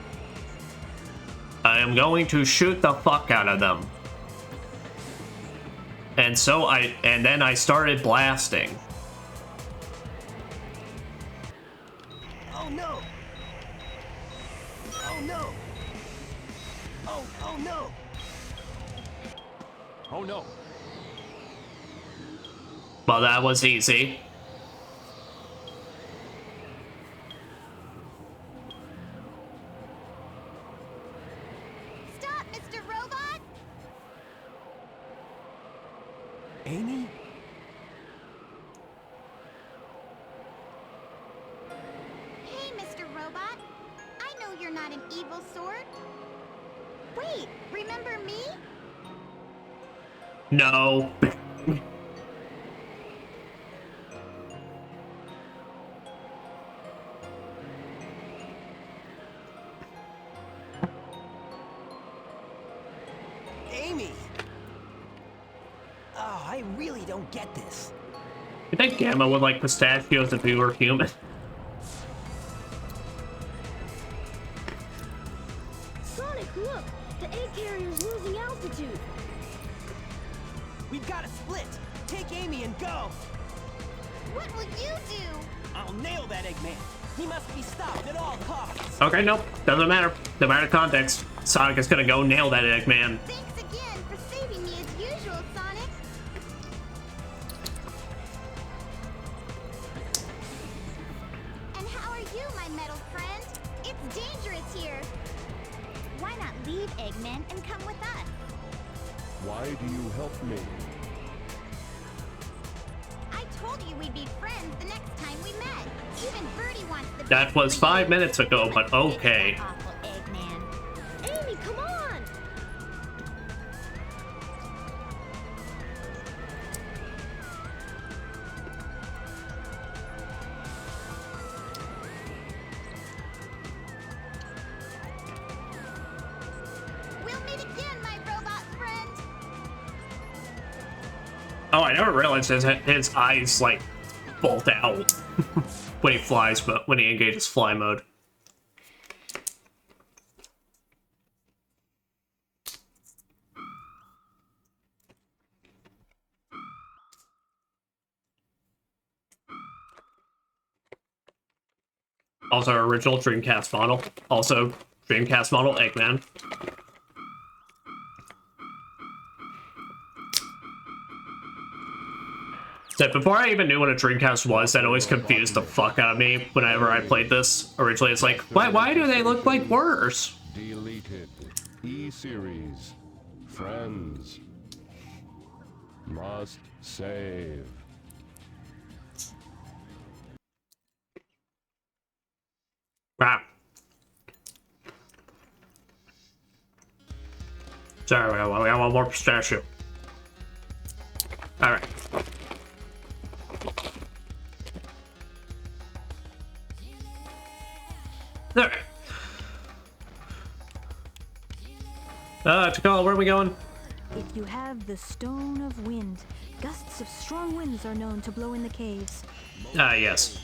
I am going to shoot the fuck out of them. And then I started blasting. Oh no! Oh no! Oh no! Oh no! Well, that was easy. Stop, Mr. Robot! Amy? Hey, Mr. Robot. I know you're not an evil sort. Wait, remember me? No. Amy! Oh, I really don't get this. You think Gamma would like pistachios if he were human? Sonic, look! The egg carrier's losing altitude. We've got to split. Take Amy and go. What will you do? I'll nail that Eggman. He must be stopped at all costs. Okay, nope. Doesn't matter. No matter context. Sonic is gonna go nail that Eggman. Thanks again for saving me as usual, Sonic. And how are you, my metal friend? It's dangerous here. Why not leave, Eggman, and come with us? Why do you help me? I told you we'd be friends the next time we met. Even Birdie wants the That best was for 5 you. minutes ago, but okay. Fix that awful Eggman. Amy, come on! We'll meet again, my robot friend. Oh, I never realized his eyes, like, bolt out when he flies, but when he engages fly mode. Also, original Dreamcast model. Also, Dreamcast model Eggman. So before I even knew what a Dreamcast was, that always confused the fuck out of me whenever I played this. Originally, it's like, why do they look like worse? Deleted. E-Series. Friends. Must save. Ah. Sorry, we got one more pistachio. Alright. Alright. Takala, where are we going? If you have the Stone of Wind, gusts of strong winds are known to blow in the caves. Yes.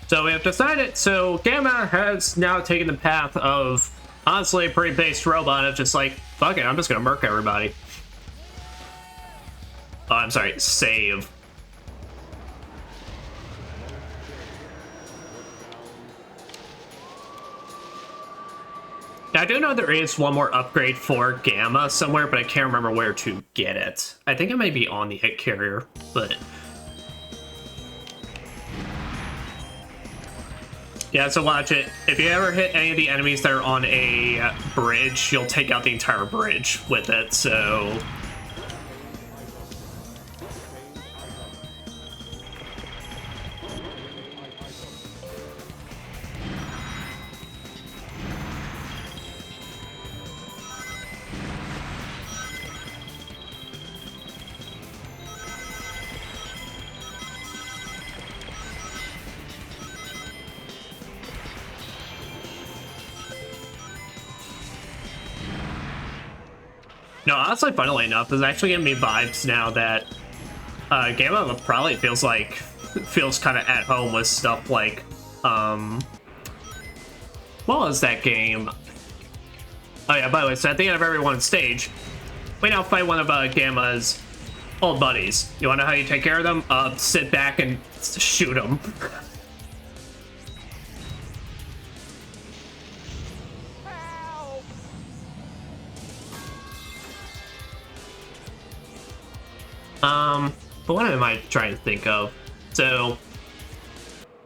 So we have decided, so Gamma has now taken the path of, honestly, a pretty based robot of just like, fuck it, I'm just gonna murk everybody. Oh, I'm sorry, save. Now, I do know there is one more upgrade for Gamma somewhere, but I can't remember where to get it. I think it may be on the hit carrier, but... yeah, so watch it. If you ever hit any of the enemies that are on a bridge, you'll take out the entire bridge with it, so... No, honestly, funnily enough, it's actually giving me vibes now that Gamma probably feels kind of at home with stuff like, what was that game? Oh yeah, by the way, so at the end of every one stage, we now fight one of Gamma's old buddies. You wanna know how you take care of them? Sit back and shoot them. But what am I trying to think of? So,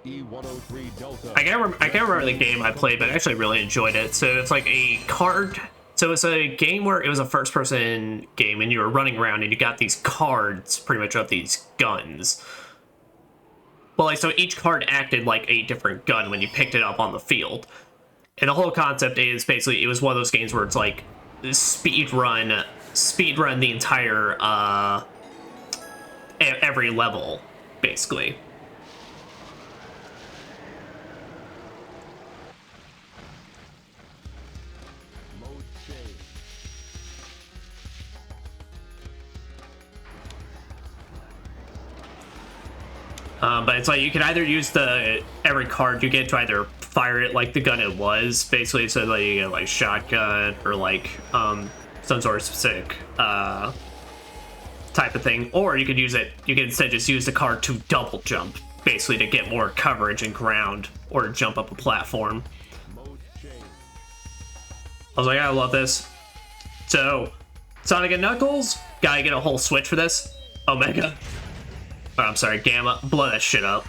E-103 Delta. I can't remember the game I played, but I actually really enjoyed it. So it's like a card. So it's a game where it was a first-person game, and you were running around, and you got these cards, pretty much, of these guns. Well, like, so each card acted like a different gun when you picked it up on the field. And the whole concept is basically, it was one of those games where it's like speed run the entire every level, basically. Mode change. But it's like you can either use every card you get to either fire it like the gun it was, basically, so that you get like shotgun or like some sort of specific type of thing, or you could instead just use the card to double jump, basically to get more coverage and ground, or to jump up a platform. Mode change. I was like, I love this. So, Sonic and Knuckles, gotta get a whole switch for this. Omega. Oh, I'm sorry, Gamma. Blow that shit up.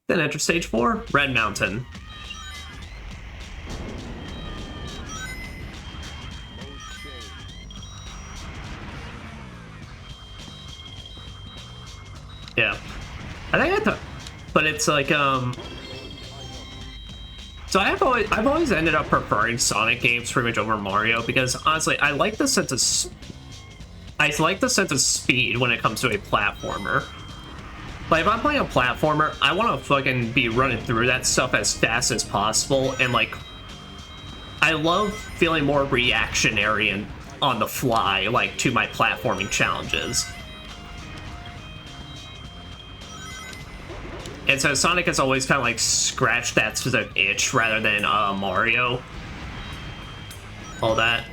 Then enter stage 4, Red Mountain. Yeah. I think but it's like, so I've always ended up preferring Sonic games pretty much over Mario, because honestly, I like the sense of speed when it comes to a platformer. Like, if I'm playing a platformer, I want to fucking be running through that stuff as fast as possible, and, like, I love feeling more reactionary and on the fly, like, to my platforming challenges. And so Sonic has always kind of, like, scratched that specific itch rather than Mario. All that.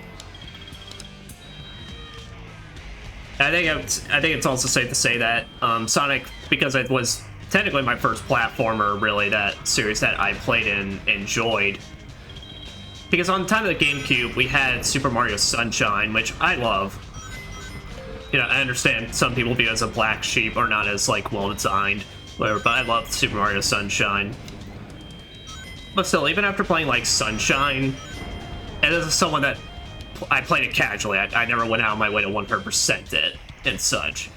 I think it's also safe to say that Sonic, because it was technically my first platformer, really, that series that I played and enjoyed. Because on the time of the GameCube, we had Super Mario Sunshine, which I love. You know, I understand some people view it as a black sheep or not as, like, well-designed, whatever, but I love Super Mario Sunshine. But still, even after playing, like, Sunshine, and this is someone that I played it casually. I never went out of my way to 100% it and such.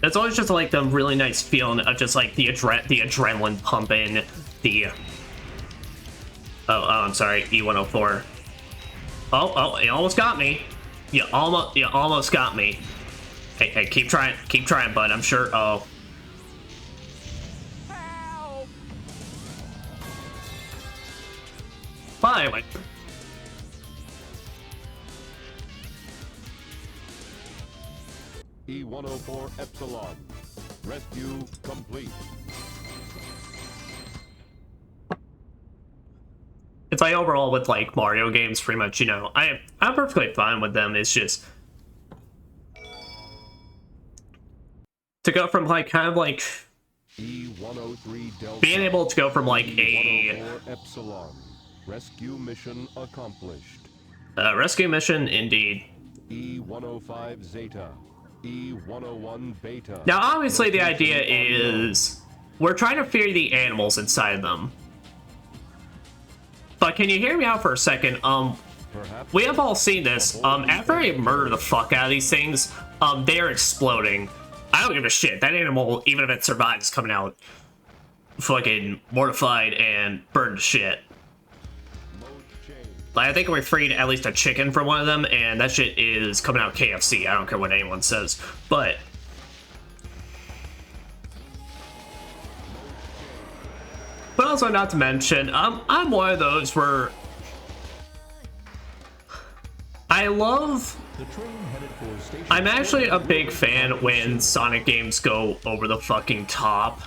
It's always just like the really nice feeling of just like the adrenaline pumping, the I'm sorry, E104. Oh, you almost got me. You almost got me. Hey, keep trying, bud. I'm sure. Oh. Help! Well, anyway. E104 Epsilon. Rescue complete. It's like overall with like Mario games, pretty much, you know, I'm perfectly fine with them. It's just to go from like kind of like E103 Delta. being able to go from like a E104 Epsilon. Rescue mission accomplished. rescue mission, indeed. E105 Zeta. E101 Beta. Now, obviously, the idea is we're trying to fear the animals inside them. But can you hear me out for a second? Perhaps We have all seen this. After I murder the fuck out of these things, they're exploding. I don't give a shit. That animal, even if it survives, is coming out fucking mortified and burned to shit. Like, I think we freed at least a chicken from one of them, and that shit is coming out KFC. I don't care what anyone says. But also, not to mention, I'm one of those where I love. I'm actually a big fan when Sonic games go over the fucking top,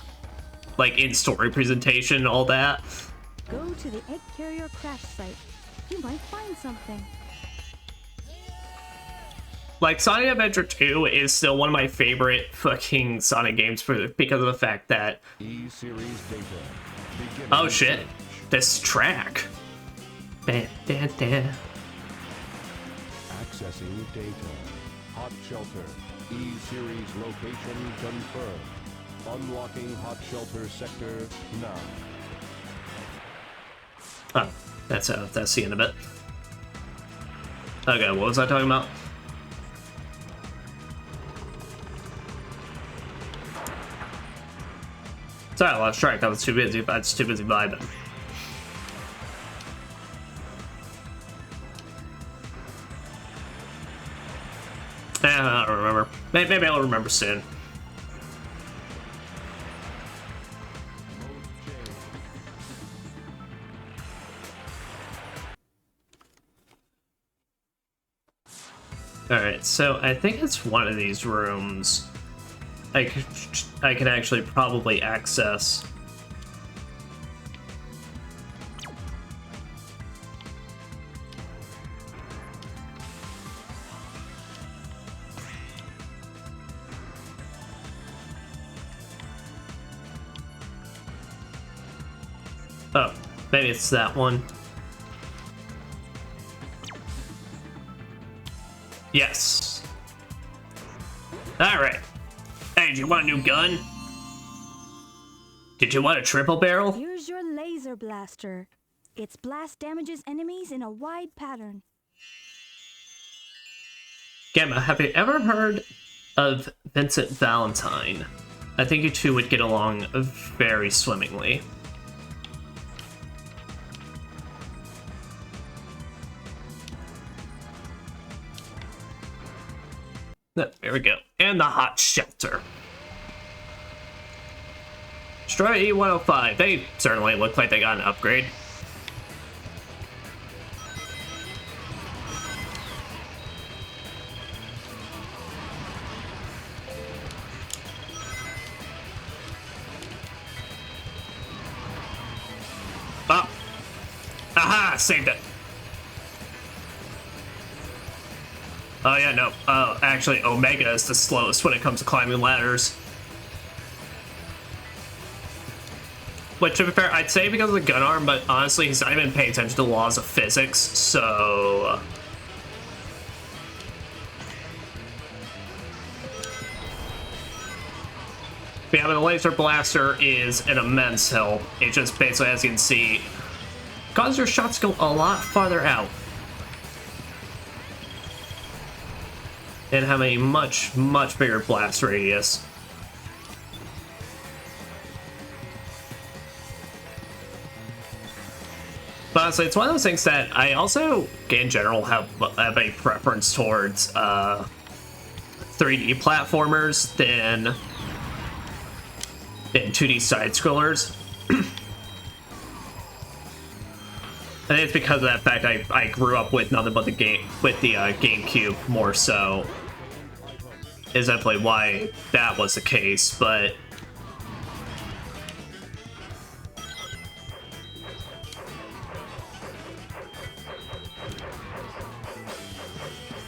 like in story presentation and all that. Go to the egg carrier crash site. You might find something. Like, Sonic Adventure 2 is still one of my favorite fucking Sonic games because of the fact that... E-Series Data. Oh shit, this track. Accessing data. Hot shelter. E-Series location confirmed. Unlocking hot shelter sector now. Oh, that's the end of it. Okay, what was I talking about? Sorry, I lost track. I was too busy. I was too busy vibing. I don't remember. Maybe I'll remember soon. Alright, so I think it's one of these rooms I can actually probably access. Oh, maybe it's that one. Yes. Alright. Hey, do you want a new gun? Did you want a triple barrel? Here's your laser blaster. Its blast damages enemies in a wide pattern. Gamma, have you ever heard of Vincent Valentine? I think you two would get along very swimmingly. There we go. And the hot shelter. Destroy E-105. They certainly look like they got an upgrade. Oh. Aha! Saved it. Oh yeah, no. Actually, Omega is the slowest when it comes to climbing ladders. Which, to be fair, I'd say because of the gun arm, but honestly, he's not even paying attention to the laws of physics, so... But yeah, but the laser blaster is an immense help. It just basically, as you can see, causes your shots to go a lot farther out. And have a much, much bigger blast radius. But honestly, it's one of those things that I also, in general, have a preference towards 3D platformers than 2D side-scrollers. I think it's because of that fact I grew up with nothing but the GameCube more so. Is definitely why that was the case, but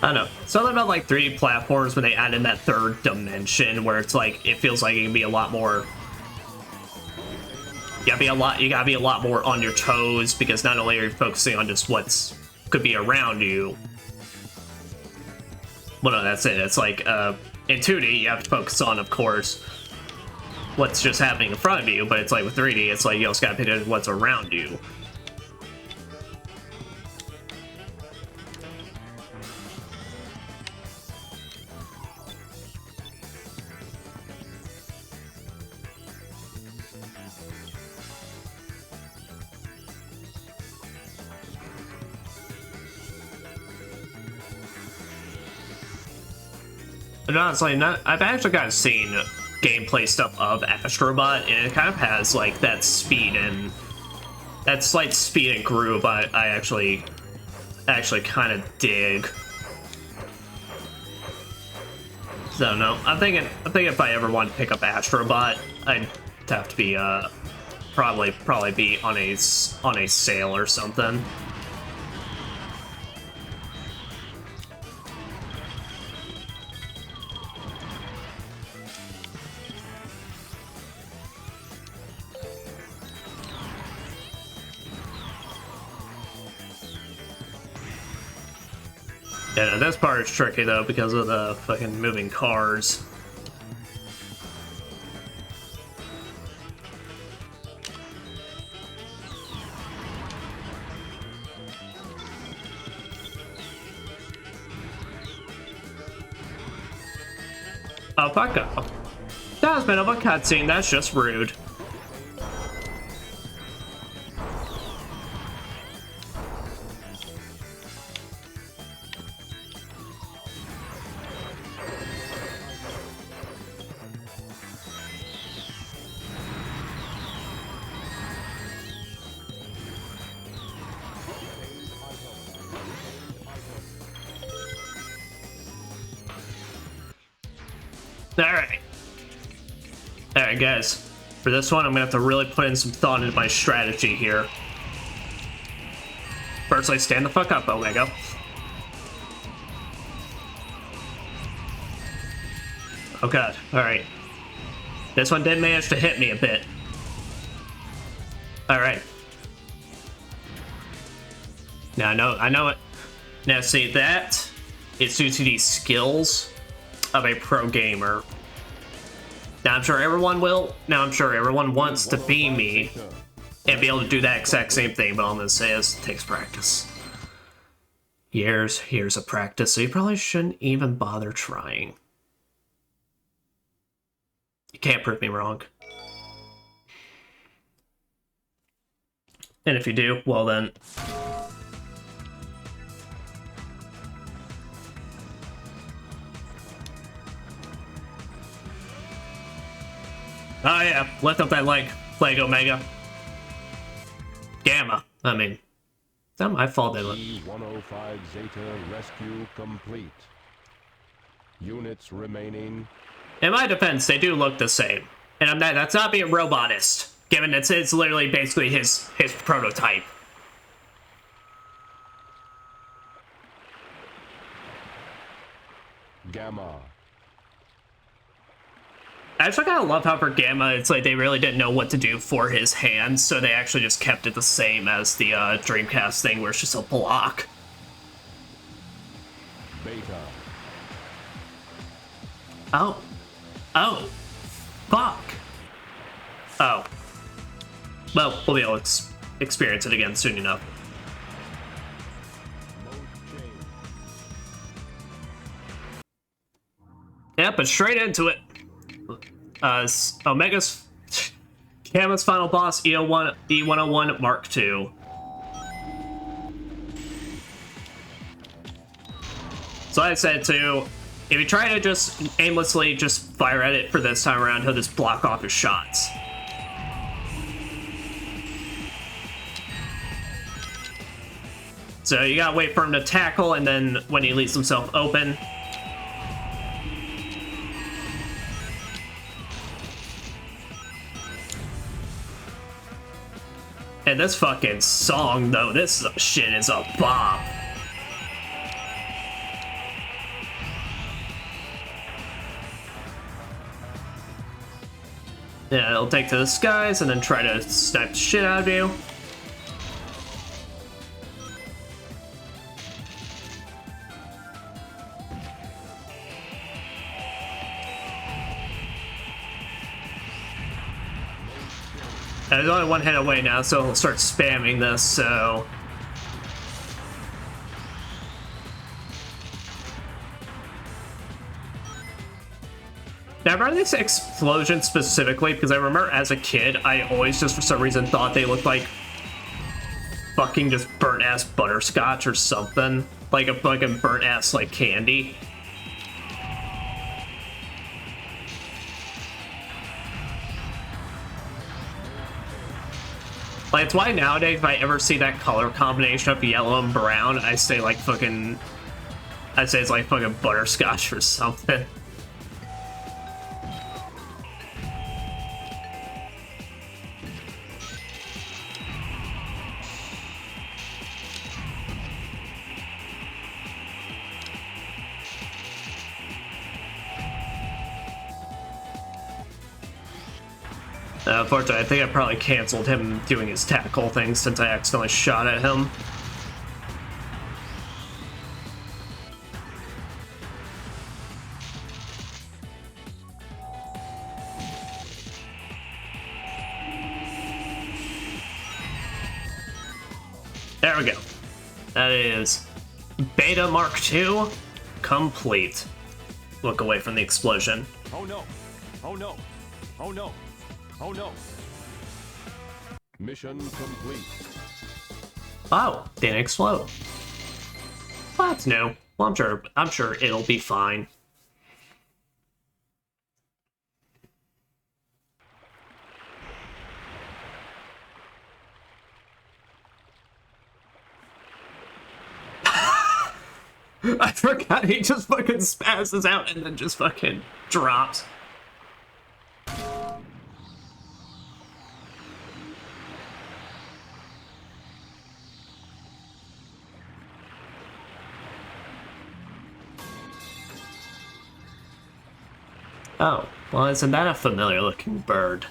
I don't know. Something about like 3D platforms when they add in that third dimension where it's like it feels like it can be a lot more. You gotta be a lot more on your toes because not only are you focusing on just what's could be around you. Well, no, that's it. It's like in 2D you have to focus on, of course, what's just happening in front of you, but it's like with 3D, it's like you also gotta pay attention to what's around you. But honestly, I've actually kind of seen gameplay stuff of Astrobot, and it kind of has like that speed and that slight speed and groove I actually kind of dig. So no, I'm thinking if I ever want to pick up Astrobot, I'd have to be probably be on a sale or something. Yeah, no, this part is tricky though because of the fucking moving cars. Oh, fuck off. That was a bit of a cutscene, that's just rude. Alright guys, for this one I'm gonna have to really put in some thought into my strategy here. Firstly, stand the fuck up, Omega. Oh god, alright. This one did manage to hit me a bit. Alright. Now I know it. Now see, that is due to the skills of a pro gamer. Now I'm sure everyone will. Now I'm sure everyone wants to be me and be able to do that exact same thing, but all I'm gonna say is it takes practice. Years of practice, so you probably shouldn't even bother trying. You can't prove me wrong. And if you do, well then. Oh yeah, lift up that leg, Plague Omega. Gamma, I mean. It's not my fault they look. E-105 Zeta rescue complete. Units remaining. In my defense, they do look the same. And I'm not, that's not being robotist, given it's literally basically his prototype. Gamma. I actually kind of love how for Gamma, it's like they really didn't know what to do for his hands, so they actually just kept it the same as the Dreamcast thing, where it's just a block. Beta. Oh. Oh. Fuck. Oh. Well, we'll be able to experience it again soon enough. Yeah, but straight into it. Omega's Gamma's final boss, E101 Mark II. So I said to, if you try to just aimlessly just fire at it for this time around, he'll just block off his shots. So you gotta wait for him to tackle, and then when he leaves himself open, and this fucking song, though, this shit is a bop. Yeah, it'll take to the skies and then try to snipe the shit out of you. There's only one hit away now, so he'll start spamming this, so... Now, remember this explosion specifically, because I remember as a kid, I always just for some reason thought they looked like fucking just burnt-ass butterscotch or something. Like a fucking burnt-ass, like, candy. Like, it's why nowadays, if I ever see that color combination of yellow and brown, I say, like, fucking... I say it's like fucking butterscotch or something. Unfortunately, I think I probably canceled him doing his tackle thing since I accidentally shot at him. There we go. That is Beta Mark II complete. Look away from the explosion. Oh no! Oh no! Oh no! Oh no! Mission complete. Oh, didn't explode. Well, that's new. Well, I'm sure it'll be fine. I forgot he just fucking spazzes out and then just fucking drops. Oh, well, isn't that a familiar looking bird?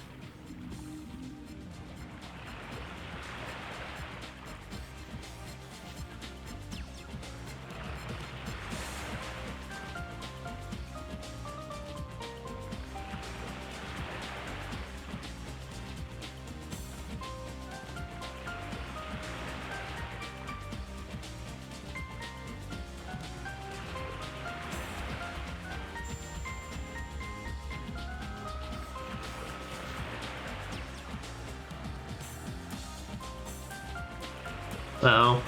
Oh.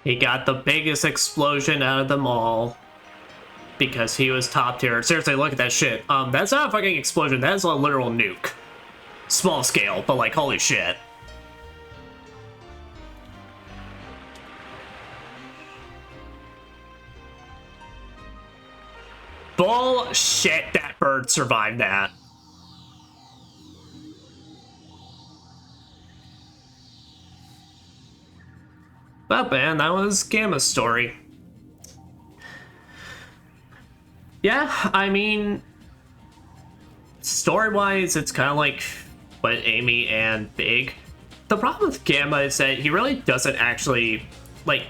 He got the biggest explosion out of them all because he was top tier. Seriously, look at that shit. That's not a fucking explosion. That's a literal nuke. Small scale, but like, holy shit. Bullshit, that bird survived that. Well, man, that was Gamma's story. Yeah, I mean, story-wise, it's kind of like what Amy and Big. The problem with Gamma is that he really doesn't actually, like,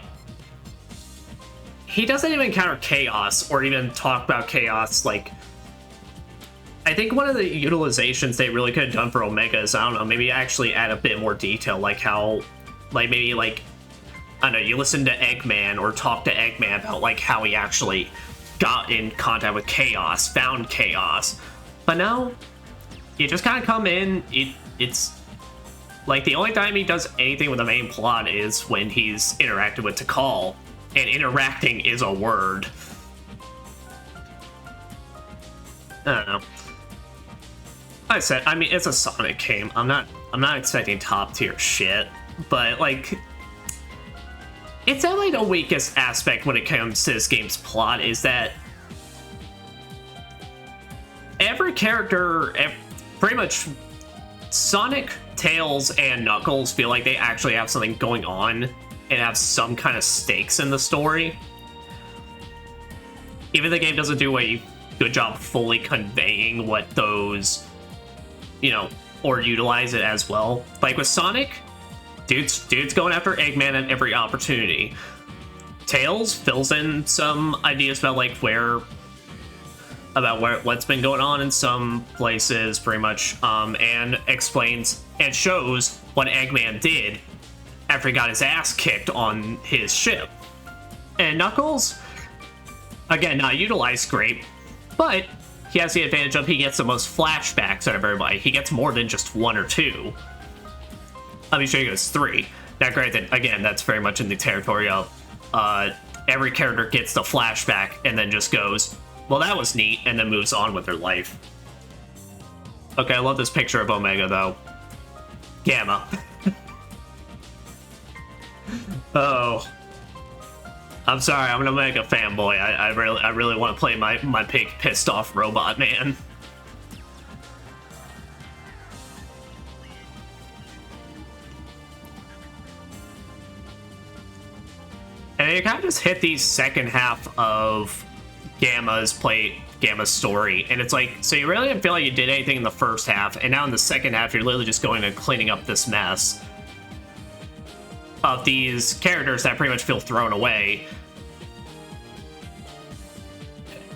he doesn't even encounter chaos or even talk about chaos. Like, I think one of the utilizations they really could have done for Omega is, I don't know, maybe actually add a bit more detail, like how, like, maybe, like, I don't know, you listen to Eggman or talk to Eggman about, like, how he actually got in contact with chaos, found chaos. But no, you just kind of come in, it's like the only time he does anything with the main plot is when he's interacted with Tikal, and interacting is a word. I don't know. Like I said, I mean, it's a Sonic game. I'm not expecting top tier shit, but like, it's definitely the weakest aspect when it comes to this game's plot is that every character, pretty much Sonic, Tails, and Knuckles feel like they actually have something going on and have some kind of stakes in the story. Even the game doesn't do a good job fully conveying what those, you know, or utilize it as well. Like with Sonic, dude's going after Eggman at every opportunity. Tails fills in some ideas about like what's been going on in some places, pretty much, and explains and shows what Eggman did after he got his ass kicked on his ship. And Knuckles, again, not utilized great, but he has the advantage of he gets the most flashbacks out of everybody. He gets more than just one or two. Let me show you guys 3. Now, granted, again, that's very much in the territory of every character gets the flashback and then just goes, well, that was neat, and then moves on with their life. Okay, I love this picture of Omega, though. Gamma. Oh. I'm sorry, I'm an Omega fanboy. I really want to play my big pissed off robot man. And you kind of just hit the second half of Gamma's story, and it's like, so you really didn't feel like you did anything in the first half, and now in the second half, you're literally just going and cleaning up this mess of these characters that pretty much feel thrown away.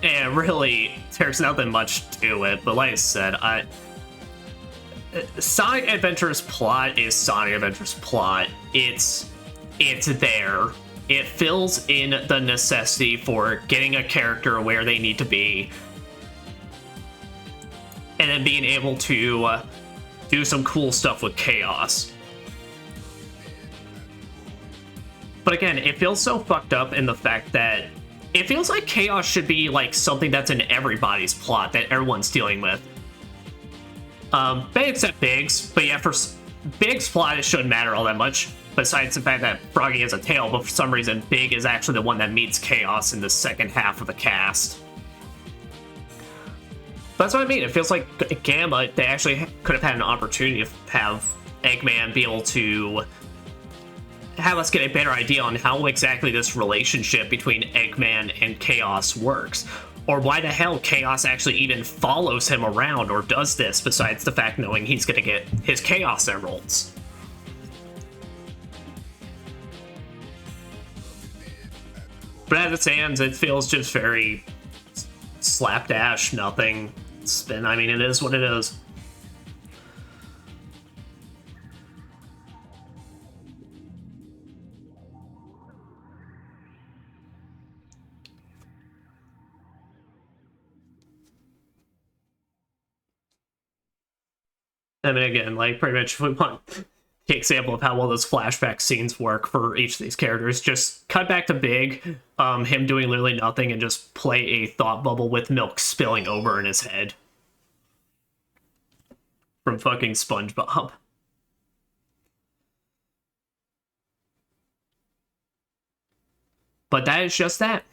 And really, there's nothing much to it, but like I said, Sonic Adventure's plot is Sonic Adventure's plot. It's there. It fills in the necessity for getting a character where they need to be, and then being able to do some cool stuff with chaos. But again, it feels so fucked up in the fact that it feels like chaos should be like something that's in everybody's plot that everyone's dealing with. Except Biggs, but yeah, for Biggs' plot, it shouldn't matter all that much. Besides the fact that Froggy has a tail, but for some reason, Big is actually the one that meets Chaos in the second half of the cast. That's what I mean. It feels like Gamma, they actually could have had an opportunity to have Eggman be able to have us get a better idea on how exactly this relationship between Eggman and Chaos works. Or why the hell Chaos actually even follows him around or does this, besides the fact knowing he's gonna get his Chaos Emeralds. But as it stands, it feels just very slapdash, nothing. Spin, I mean, it is what it is. I mean, again, like, pretty much if we want the example of how well those flashback scenes work for each of these characters, just cut back to Big, him doing literally nothing, and just play a thought bubble with milk spilling over in his head. From fucking SpongeBob. But that is just that.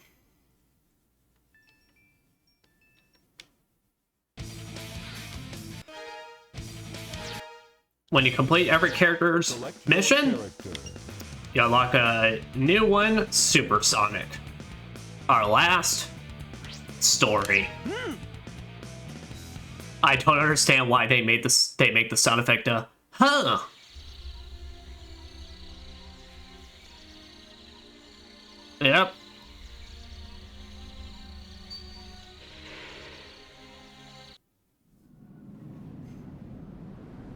When you complete every character's mission, you unlock a new one, Supersonic. Our last story. I don't understand why they made this. They make the sound effect huh. Yep.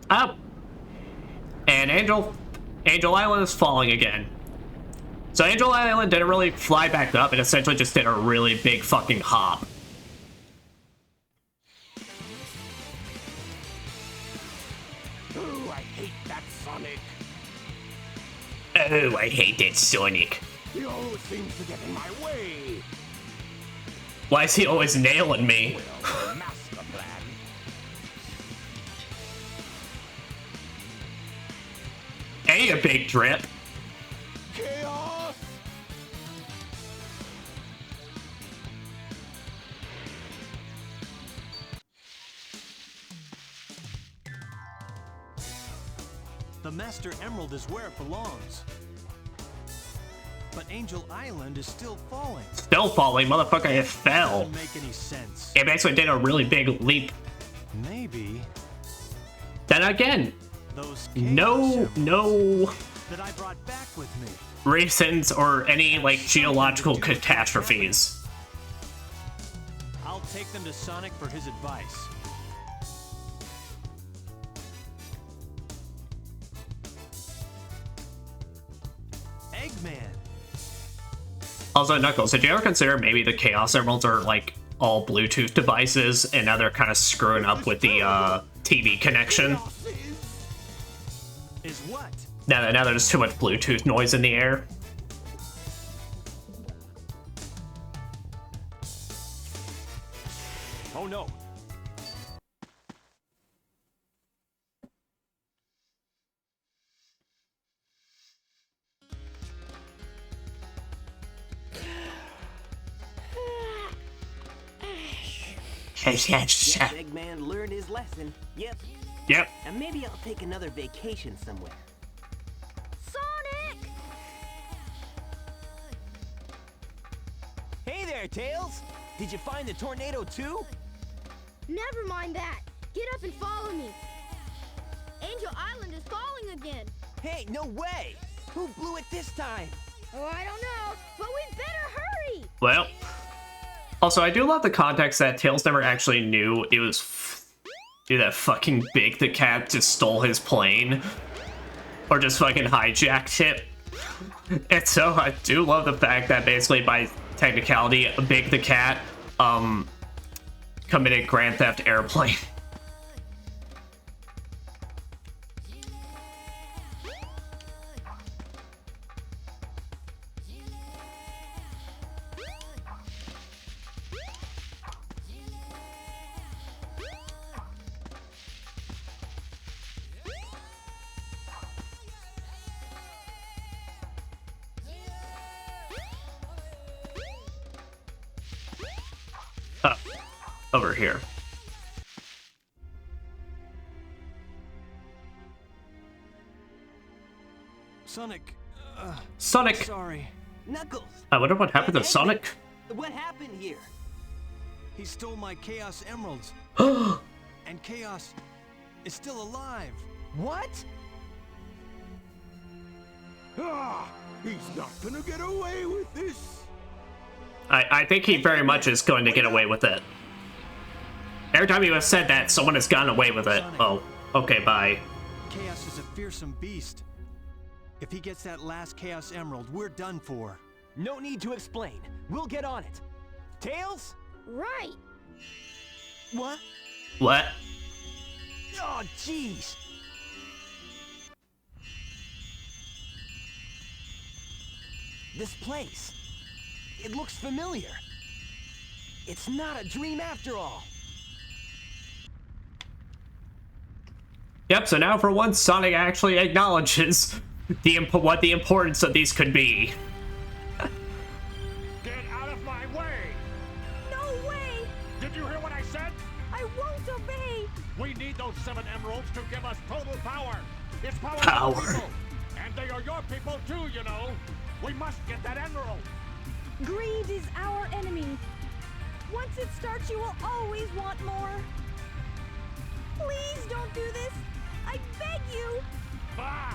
Up. And Angel Island is falling again. So Angel Island didn't really fly back up, it essentially just did a really big fucking hop. Ooh, I hate that Sonic. Oh, I hate that Sonic. He always seems to get in my way. Why is he always nailing me? Well, master plan. Hey, a big drip. Chaos! The Master Emerald is where it belongs. But Angel Island is still falling. Still falling, motherfucker, it fell. Doesn't make any sense. It basically did a really big leap. Maybe Then again, those no that I brought back with me. reasons or any, like, geological catastrophes. I'll take them to Sonic for his advice. Eggman. Also, Knuckles, did you ever consider maybe the Chaos Emeralds are, like, all Bluetooth devices, and now they're kind of screwing up with the, TV connection? Is what? Now there's too much Bluetooth noise in the air. Oh no! Yes, Eggman learned his lesson. Yep. Yep. And maybe I'll take another vacation somewhere. Sonic! Hey there, Tails! Did you find the tornado too? Never mind that. Get up and follow me. Angel Island is falling again. Hey, no way! Who blew it this time? Oh, I don't know, but we better hurry. Well. Also, I do love the context that Tails never actually knew it was that fucking Big the Cat just stole his plane. Or just fucking hijacked it. And so I do love the fact that basically by technicality, Big the Cat, committed Grand Theft Airplane. Over here. Sonic. Sonic! Sorry. Knuckles! I wonder what happened to Sonic. What happened here? He stole my Chaos Emeralds. And Chaos is still alive. What? Ah, he's not gonna get away with this. I think he very much is going to get away with it. Every time you have said that, someone has gotten away with it. Oh, okay, bye. Chaos is a fearsome beast. If he gets that last Chaos Emerald, we're done for. No need to explain. We'll get on it. Tails? Right. What? What? Oh, jeez. This place. It looks familiar. It's not a dream after all. Yep, so now for once, Sonic actually acknowledges what the importance of these could be. Get out of my way! No way! Did you hear what I said? I won't obey! We need those 7 emeralds to give us total power. It's power. Power. For people. And they are your people too, you know. We must get that emerald. Greed is our enemy. Once it starts, you will always want more. Please don't do this. I beg you. Bah!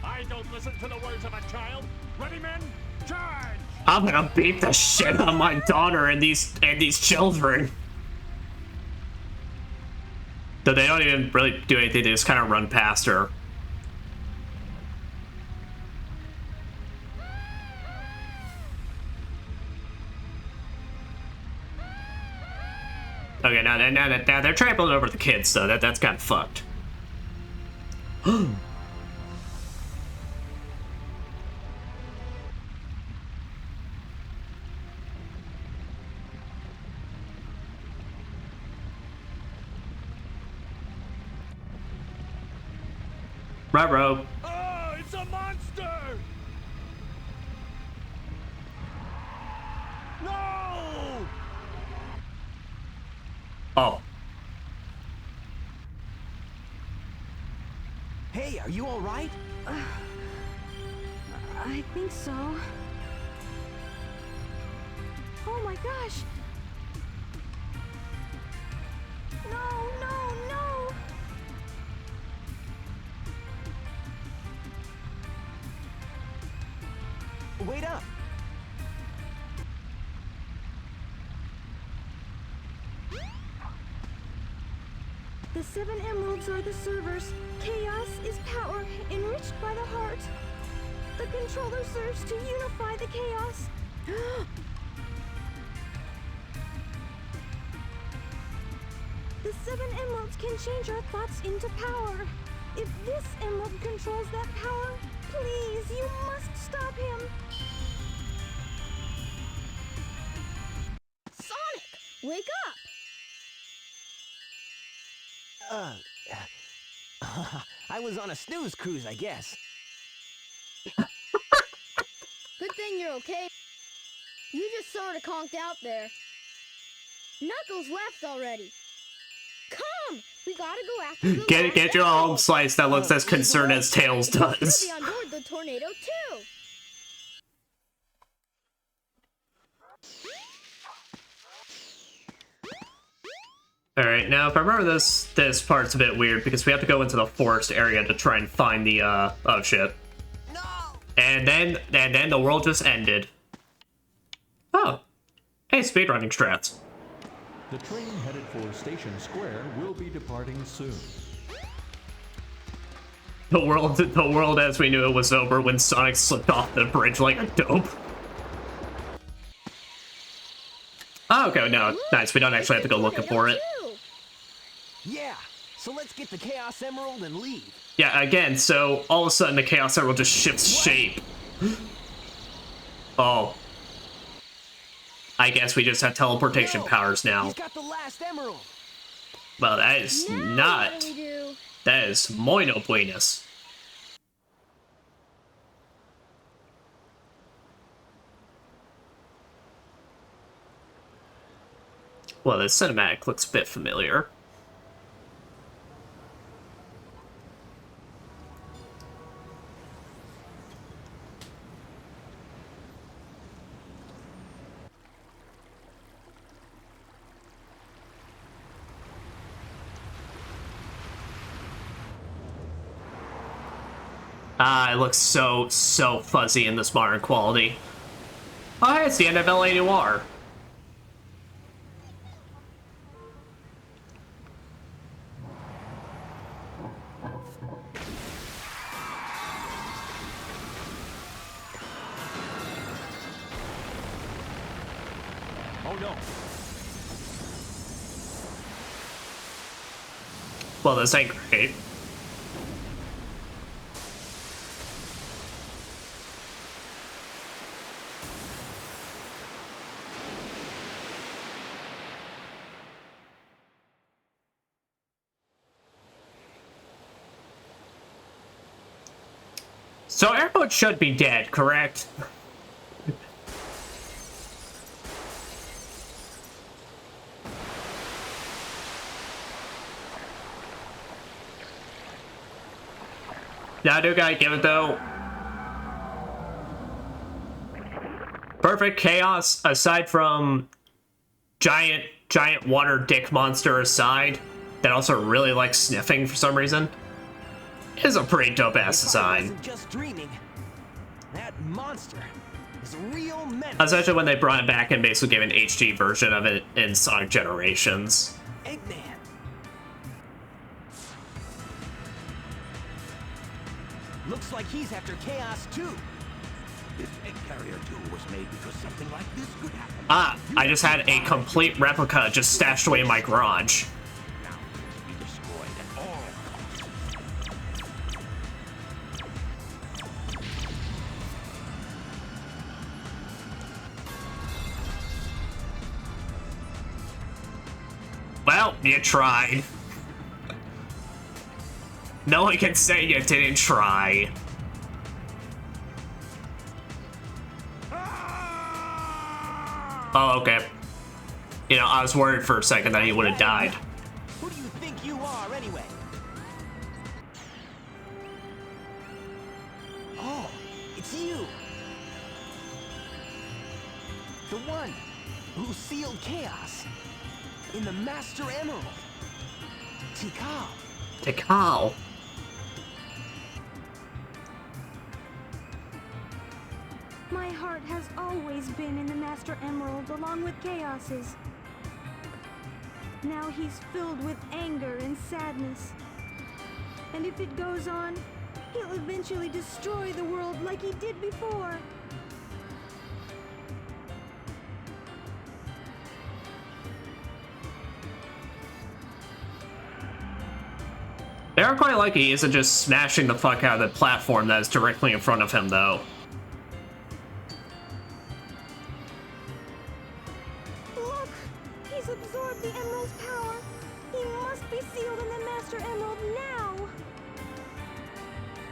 I don't listen to the words of a child. Ready, men? Charge! I'm gonna beat the shit out of my daughter and these children. Though they don't even really do anything, they just kind of run past her. Okay, now they're trampling over the kids, so that's kind of fucked. Ruh-roh. Oh, it's a monster! No! Oh. Hey, are you all right? I think so. Oh my gosh! No, no, no! Wait up. The 7 emeralds are the servers. Chaos is power enriched by the heart. The controller serves to unify the chaos. The 7 emeralds can change our thoughts into power. If this emerald controls that power, please, you must stop him. Sonic, wake up! I was on a snooze cruise, I guess. Good thing you're okay. You just sort of conked out there. Knuckles left already. Come! We gotta go after the Get last your emerald. home slice that looks as concerned as Tails does. He'll be on board the tornado too. Alright, now if I remember this part's a bit weird because we have to go into the forest area to try and find the oh shit. No! And then the world just ended. Oh. Hey, speedrunning strats. The train headed for Station Square will be departing soon. The world as we knew it was over when Sonic slipped off the bridge like a dope. Oh, okay, no, nice. We don't actually have to go looking for it. Yeah, so let's get the Chaos Emerald and leave. Yeah, again, so all of a sudden the Chaos Emerald just shifts shape. Oh. I guess we just have teleportation powers now. He's got the last emerald. Well, that is Now not. what do we do? That is muy no buenas. Well, the cinematic looks a bit familiar. Ah, it looks so fuzzy in this modern quality. Oh, hey, it's the end of LA Noire. Oh no. Well, this ain't great. So everyone should be dead, correct? Now, do gotta give it though. Perfect chaos, aside from giant water dick monster aside, that also really likes sniffing for some reason, is a pretty dope ass design. Wasn't just dreaming. That monster is a real menace. Especially when they brought it back and basically gave an HD version of it in Sonic Generations. Eggman. Looks like he's after Chaos too. This egg carrier too was made because something like this could happen. Ah, I just had a complete replica just stashed away in my garage. Now it must be destroyed at all costs. Well, you tried. No one can say you didn't try. Oh, okay. You know, I was worried for a second that he would have died. Who do you think you are, anyway? Oh, it's you. The one who sealed Chaos in the Master Emerald. Tikal. Tikal. My heart has always been in the Master Emerald along with Chaos's. Now he's filled with anger and sadness. And if it goes on, he'll eventually destroy the world like he did before. They're quite lucky he isn't just smashing the fuck out of the platform that is directly in front of him, though. Look! He's absorbed the Emerald's power. He must be sealed in the Master Emerald now.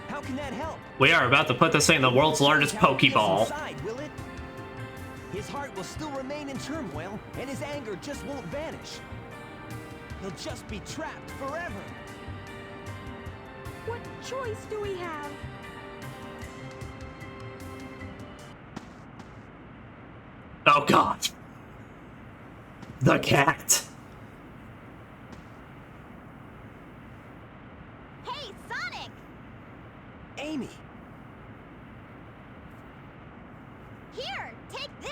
How can that help? We are about to put this thing in the world's largest How it gets Pokeball. inside, will it? His heart will still remain in turmoil, and his anger just won't vanish. He'll just be trapped forever. What choice do we have? Oh god. The cat. Hey, Sonic! Amy, Here, take this!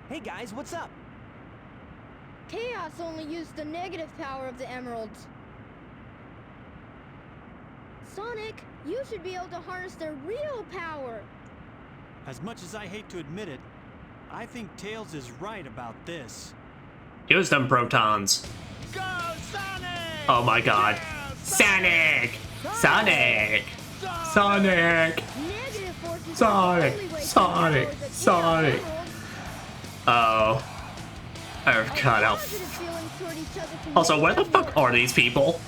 hey guys, what's up? Chaos only used the negative power of the emeralds. Sonic, you should be able to harness their real power. As much as I hate to admit it, I think Tails is right about this. Use them protons. Go, Sonic! Oh my god. Sonic! Sonic! Sonic! Negative forces Sonic! are the only way to Sonic! power the Chaos Sonic! Emeralds. Oh. Oh god, Our positive feelings toward each other can Also, make where the us fuck work. are these people?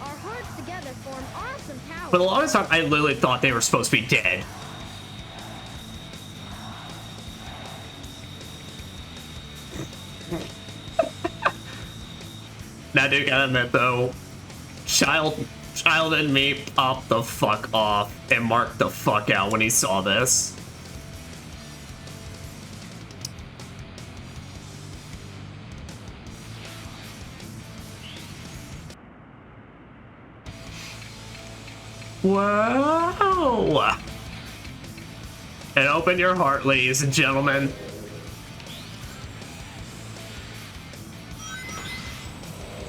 Our hearts together form awesome power. For the longest time, I literally thought they were supposed to be dead. Now, do gotta admit though, child in me popped the fuck off and marked the fuck out when he saw this. Whoa! And open your heart, ladies and gentlemen.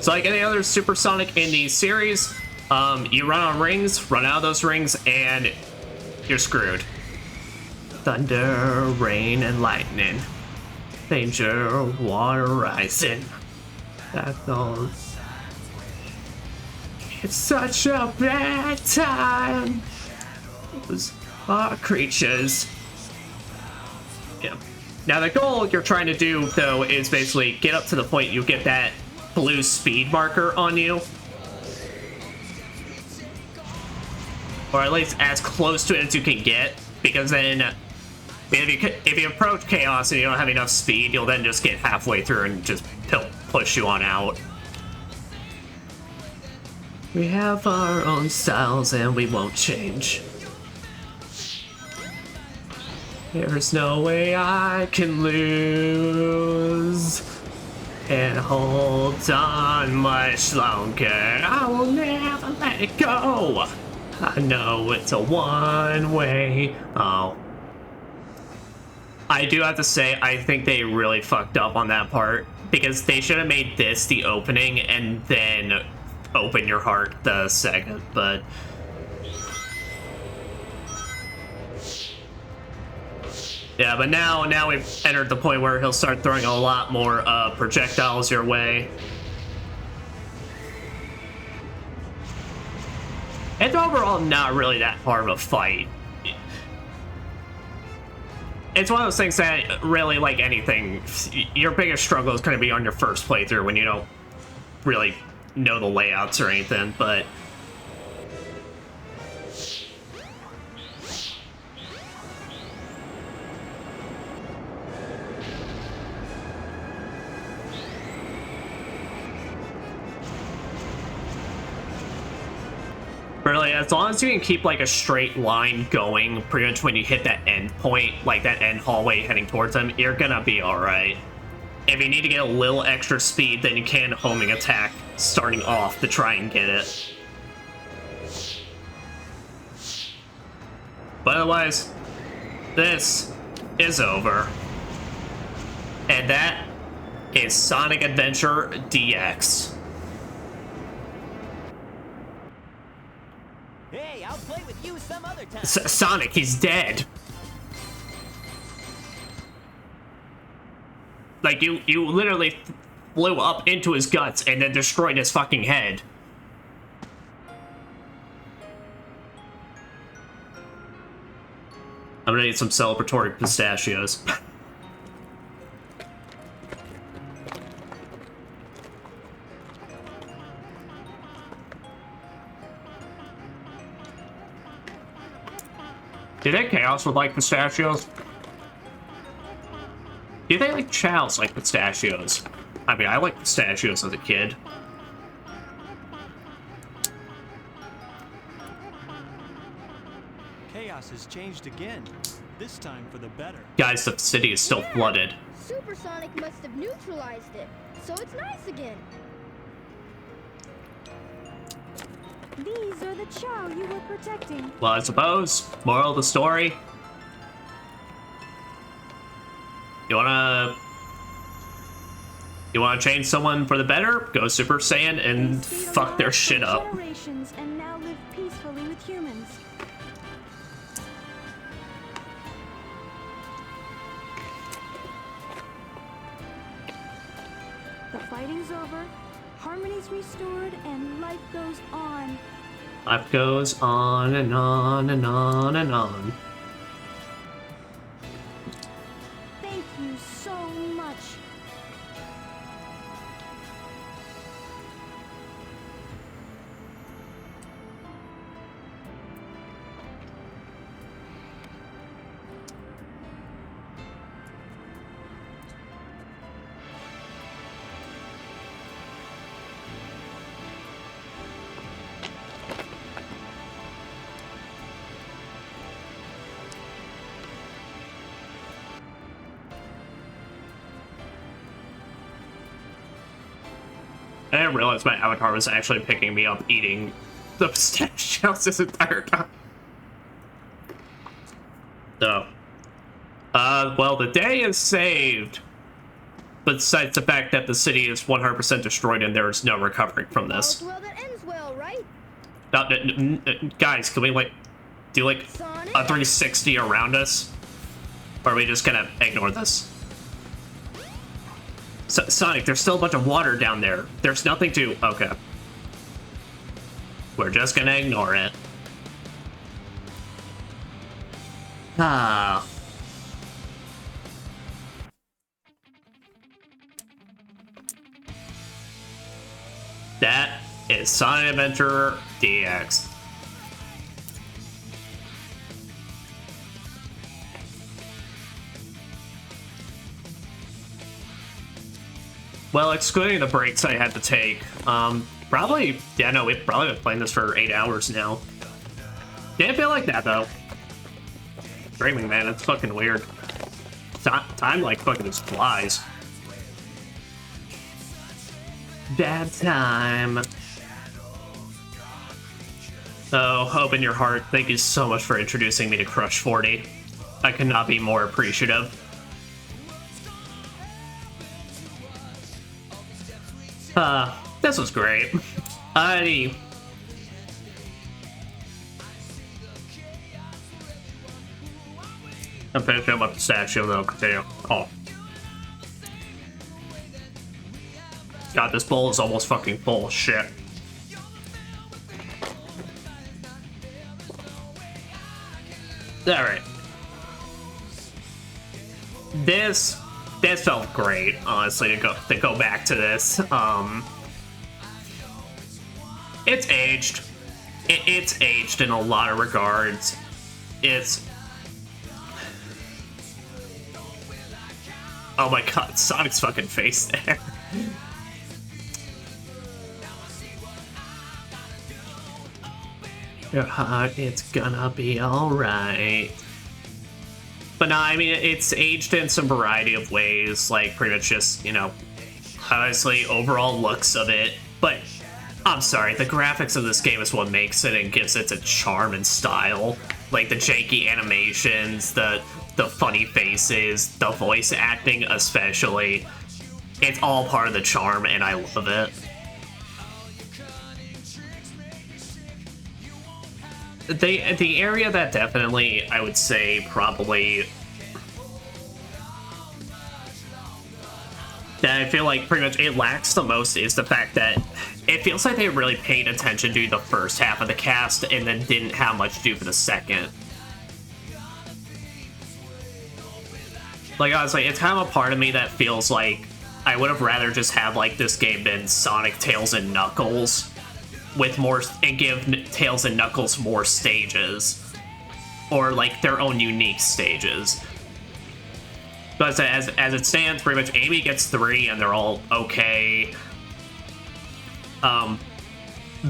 So like any other Supersonic in the series, you run on rings, run out of those rings, and you're screwed. Thunder, rain, and lightning. Danger, water rising. That's all. It's such a bad time. Those are creatures. Yeah. Now the goal you're trying to do, though, is basically get up to the point you get that blue speed marker on you. Or at least as close to it as you can get, because then if you approach Chaos and you don't have enough speed, you'll then just get halfway through and just push you on out. We have our own styles and we won't change. There's no way I can lose and hold on much longer. I will never let it go. I know it's a one-way. Oh. I do have to say, I think they really fucked up on that part, because they should have made this the opening and then open your heart the second, but yeah, but now we've entered the point where he'll start throwing a lot more projectiles your way. It's overall not really that hard of a fight. It's one of those things that really, like anything, your biggest struggle is going to be on your first playthrough when you don't really know the layouts or anything, but really, as long as you can keep like a straight line going pretty much when you hit that end point, like that end hallway heading towards them, you're gonna be alright. If you need to get a little extra speed, then you can homing attack starting off to try and get it. But otherwise, this is over. And that is Sonic Adventure DX. Hey, I'll play with you some other time. Sonic, he's dead. Like, you literally flew up into his guts and then destroyed his fucking head. I'm gonna eat some celebratory pistachios. Do you think Chaos would like pistachios? Do you think like Chalice like pistachios? I mean, I like pistachios as a kid. Chaos has changed again, this time for the better. Guys, the city is still flooded. Supersonic must have neutralized it, so it's nice again. These are the Chow you were protecting. Well, I suppose, moral of the story, you wanna change someone for the better? Go Super Saiyan and fuck their shit up. Generations and now live peacefully with humans. The fighting's over, harmony's restored, and life goes on. Life goes on and on and on and on. Thank you so much. I didn't realize my avatar was actually picking me up eating the pistachios this entire time. No. Well, the day is saved. Besides the fact that the city is 100% destroyed and there is no recovering from this. All's well that ends well, right? Guys, can we, like, do, like, Sonic? a 360 around us? Or are we just gonna ignore this? Sonic, there's still a bunch of water down there. There's nothing to... Okay. We're just gonna ignore it. Ah. That is Sonic Adventure DX. Well, excluding the breaks I had to take, probably, yeah, no, we've probably been playing this for 8 hours now. Didn't feel like that, though. Streaming, man, it's fucking weird. Time, like, fucking just flies. Bad time. Oh, open your heart. Thank you so much for introducing me to Crush 40. I could not be more appreciative. This was great. I'm finishing up my pistachio though, continue. Oh. God, this bowl is almost fucking full of shit. Alright. This felt great, honestly, to go back to this. It's aged. It's aged in a lot of regards. It's... Oh my god, Sonic's fucking face there. Your heart, it's gonna be alright. But no, I mean, it's aged in some variety of ways, like pretty much just, you know, honestly, overall looks of it. But I'm sorry, the graphics of this game is what makes it and gives it a charm and style. Like the janky animations, the funny faces, the voice acting especially. It's all part of the charm and I love it. The area that definitely, I would say, probably... that I feel like pretty much it lacks the most is the fact that it feels like they really paid attention to the first half of the cast and then didn't have much to do for the second. Like, honestly, it's kind of a part of me that feels like I would have rather just have, like, this game been Sonic, Tails, and Knuckles with more, and give Tails and Knuckles more stages. Or, like, their own unique stages. But as it stands, pretty much Amy gets 3 and they're all okay.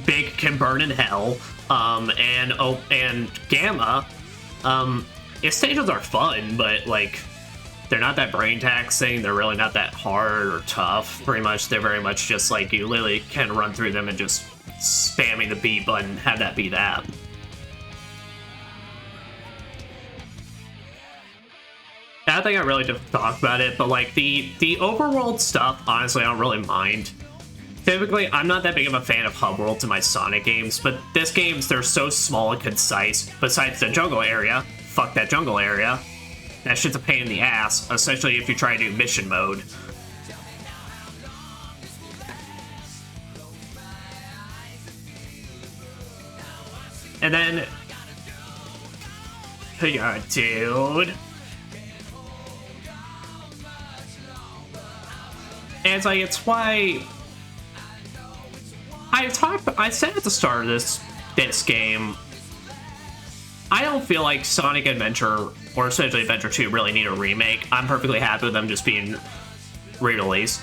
Big can burn in hell. And Gamma, its stages are fun, but, like, they're not that brain taxing, they're really not that hard or tough. Pretty much, they're very much just like, you literally can run through them and just spamming the B button, have that be that. I don't think I really did talk about it, but like the overworld stuff, honestly, I don't really mind. Typically, I'm not that big of a fan of hub worlds in my Sonic games, but this game's, they're so small and concise. Besides the jungle area, fuck that jungle area. That shit's a pain in the ass, especially if you try to do mission mode. And then... yeah, dude. And it's like, it's why... I said at the start of this game, I don't feel like Sonic Adventure or essentially Adventure 2 really need a remake. I'm perfectly happy with them just being re-released.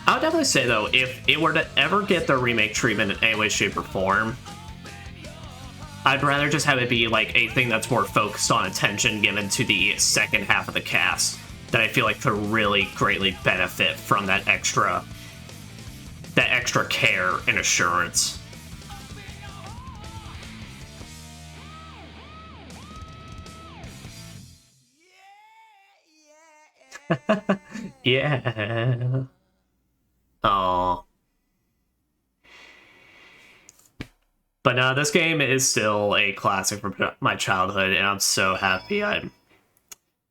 I would definitely say, though, if it were to ever get the remake treatment in any way, shape, or form, I'd rather just have it be like a thing that's more focused on attention given to the second half of the cast that I feel like could really greatly benefit from that extra care and assurance. Yeah. Oh. But no, this game is still a classic from my childhood, and I'm so happy I'm...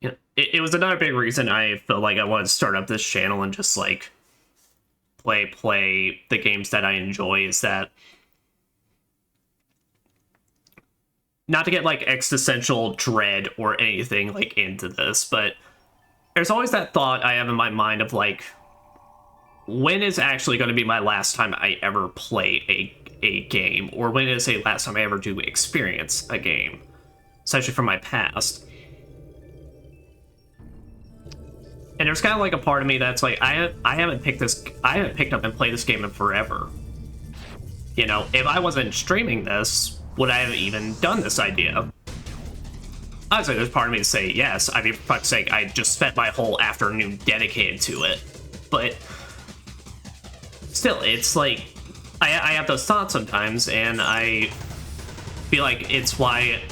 You know, it was another big reason I felt like I wanted to start up this channel and just, like, play the games that I enjoy, is that... Not to get, like, existential dread or anything, like, into this, but there's always that thought I have in my mind of, like, when is actually going to be my last time I ever play a game, or when is the last time I ever do experience a game, especially from my past. And there's kind of like a part of me that's like, I haven't picked up and played this game in forever. You know, if I wasn't streaming this, would I have even done this idea? Honestly, there's part of me to say yes. I mean, for fuck's sake, I just spent my whole afternoon dedicated to it. But still, it's like, I have those thoughts sometimes, and I feel like it's why,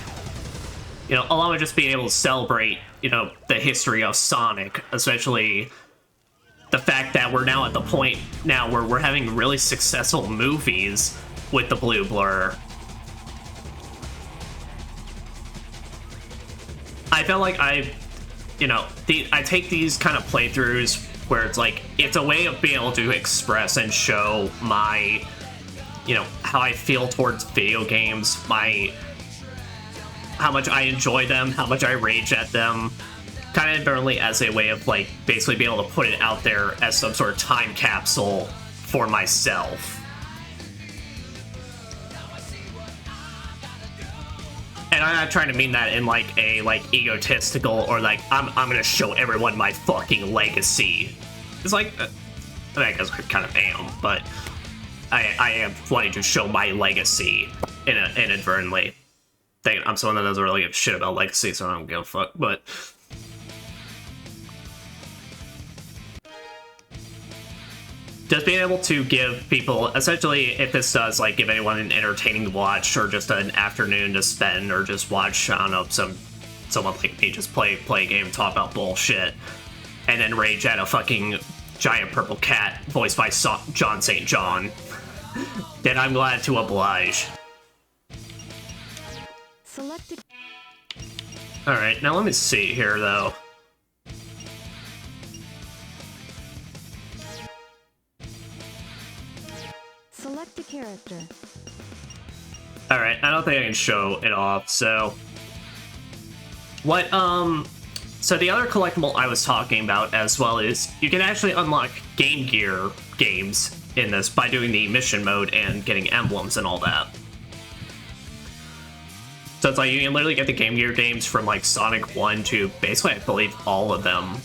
you know, along with just being able to celebrate, you know, the history of Sonic, especially the fact that we're now at the point now where we're having really successful movies with the Blue Blur. I felt like I take these kind of playthroughs where it's like, it's a way of being able to express and show my, you know, how I feel towards video games, how much I enjoy them, how much I rage at them, kind of inherently as a way of, like, basically being able to put it out there as some sort of time capsule for myself. And I'm not trying to mean that in, like, a, like, egotistical or, like, I'm gonna show everyone my fucking legacy. It's like, I mean, I guess I kind of am, but I am wanting to show my legacy inadvertently. I'm someone that doesn't really give a shit about legacy, so I don't give a fuck, but... Just being able to give people, essentially, if this does, like, give anyone an entertaining watch, or just an afternoon to spend, or just watch, I don't know, someone like me just play a game and talk about bullshit, and then rage at a fucking giant purple cat voiced by John St. John, then I'm glad to oblige. Alright, now let me see here, though. Select a character. Alright, I don't think I can show it off, so... What, So the other collectible I was talking about as well is you can actually unlock Game Gear games in this by doing the mission mode and getting emblems and all that. So it's like you can literally get the Game Gear games from like Sonic 1 to basically I believe all of them.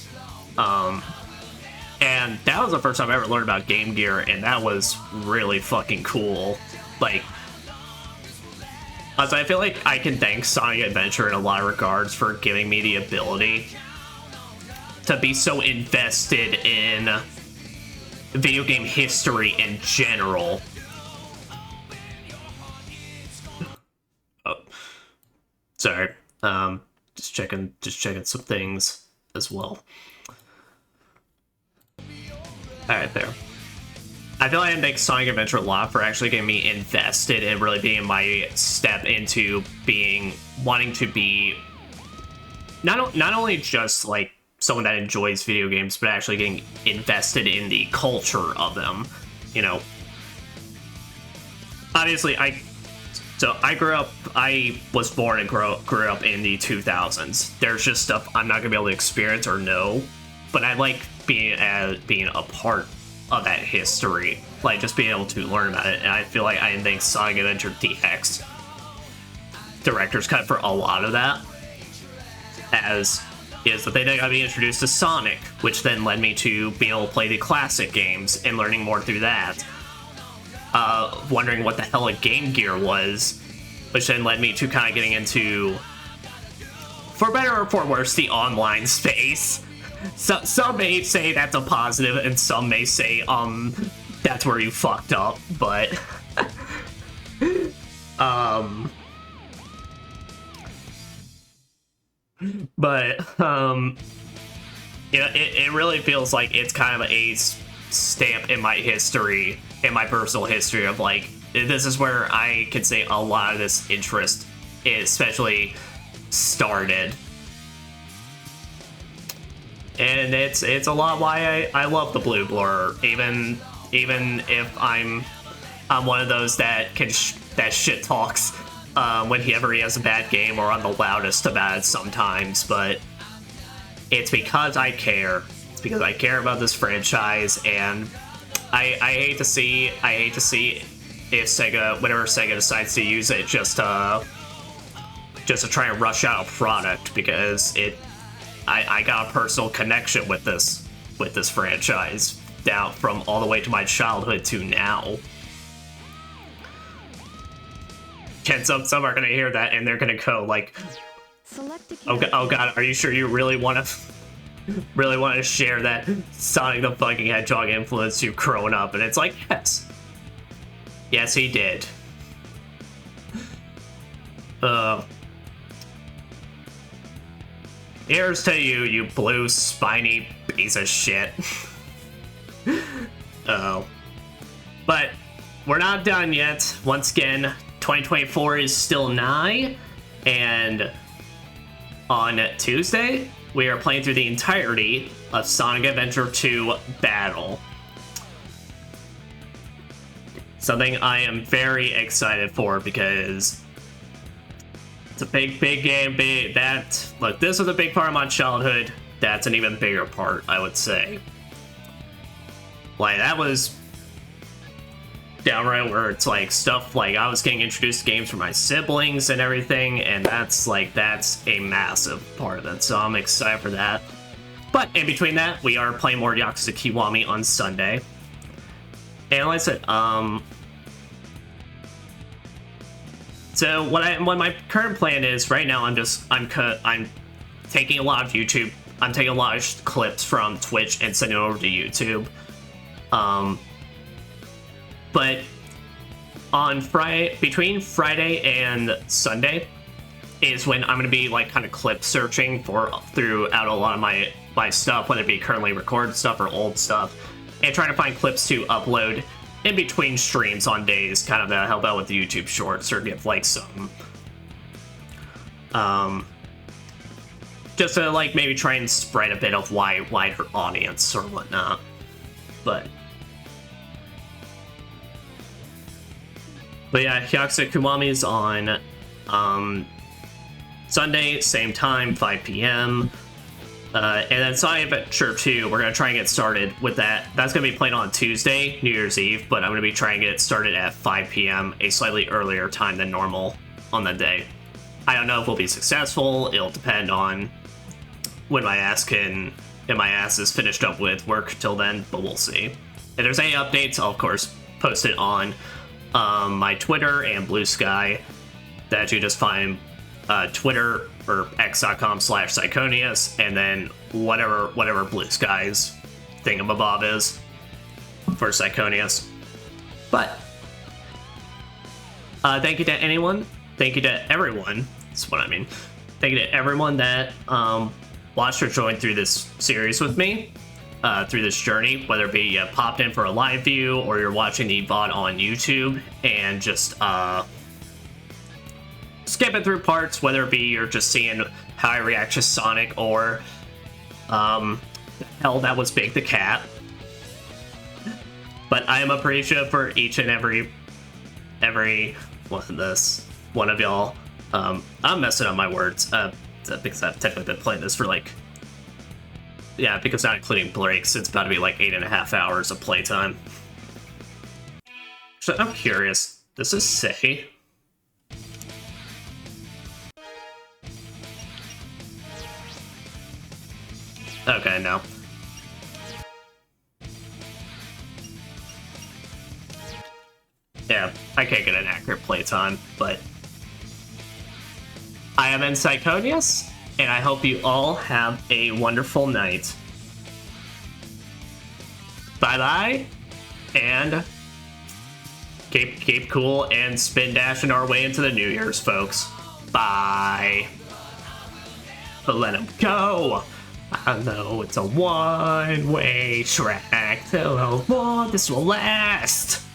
And that was the first time I ever learned about Game Gear, and that was really fucking cool. Like, so I feel like I can thank Sonic Adventure in a lot of regards for giving me the ability to be so invested in video game history in general. Oh, sorry. Just checking some things as well. Alright, there. I feel like I thank Sonic Adventure a lot for actually getting me invested and really being my step into wanting to be not only just like someone that enjoys video games, but actually getting invested in the culture of them. You know, obviously I was born and grew up in the 2000s. There's just stuff I'm not gonna be able to experience or know, but I like being a part of that history, like just being able to learn about it. And I feel like I thank Sonic Adventure DX director's cut for a lot of that, as is that they got me introduced to Sonic, which then led me to being able to play the classic games and learning more through that. Wondering what the hell a Game Gear was, which then led me to kind of getting into, for better or for worse, the online space. So, some may say that's a positive, and some may say, that's where you fucked up, but... you know, it really feels like it's kind of a stamp in my history, in my personal history of like, this is where I can say a lot of this interest especially started. And it's a lot why I love the Blue Blur, even if I'm one of those that that shit talks whenever he has a bad game, or I'm the loudest about it sometimes, but it's because I care. It's because I care about this franchise, and I hate to see if Sega, whenever Sega decides to use it just to try and rush out a product, because I got a personal connection with this franchise down from all the way to my childhood to now. And some are gonna hear that and they're gonna go like, oh god, are you sure you really want to share that Sonic the fucking Hedgehog influenced you growing up? And it's like, yes he did. Here's to you, you blue spiny piece of shit. Oh. But we're not done yet. Once again, 2024 is still nigh, and on Tuesday, we are playing through the entirety of Sonic Adventure 2 Battle. Something I am very excited for, because it's a big game. Look, this was a big part of my childhood. That's an even bigger part, I would say. Like, that was downright where it's like stuff like I was getting introduced to games from my siblings and everything, and that's a massive part of it. So I'm excited for that. But in between that, we are playing more Yakuza Kiwami on Sunday. And like I said, so what my current plan is right now, I'm taking a lot of YouTube. I'm taking a lot of clips from Twitch and sending it over to YouTube. But on Friday, between Friday and Sunday, is when I'm gonna be like kind of clip searching throughout a lot of my stuff, whether it be currently recorded stuff or old stuff, and trying to find clips to upload in between streams on days, kind of to help out with the YouTube Shorts, or give like some just to like maybe try and spread a bit of wider audience or whatnot. But yeah, Yakuza Kiwami is on Sunday, same time, 5 p.m. And then Sonic Adventure 2, we're going to try and get started with that. That's going to be playing on Tuesday, New Year's Eve, but I'm going to be trying to get it started at 5 p.m., a slightly earlier time than normal on that day. I don't know if we'll be successful. It'll depend on when my ass is finished up with work till then, but we'll see. If there's any updates, I'll of course post it on my Twitter and Blue Sky. That you just find Twitter or x.com/Psychonius, and then whatever Blue Sky's thingamabob is for Psychonius. But thank you to everyone. That's what I mean. Thank you to everyone that watched or joined through this series with me, through this journey, whether it be you popped in for a live view or you're watching the VOD on YouTube and just skipping through parts, whether it be you're just seeing how I react to Sonic, or hell, that was Big the Cat. But I am appreciative for each and every one of y'all. I'm messing up my words because I've technically been playing this for like, yeah, because not including breaks, it's about to be like 8.5 hours of playtime. So I'm curious, does this say? Okay, no. Yeah, I can't get an accurate playtime, but I am in Psychonius, and I hope you all have a wonderful night. Bye-bye, and keep cool and spin dashing our way into the New Year's, folks. Bye. But let him go. I know it's a one-way track. How long this will last.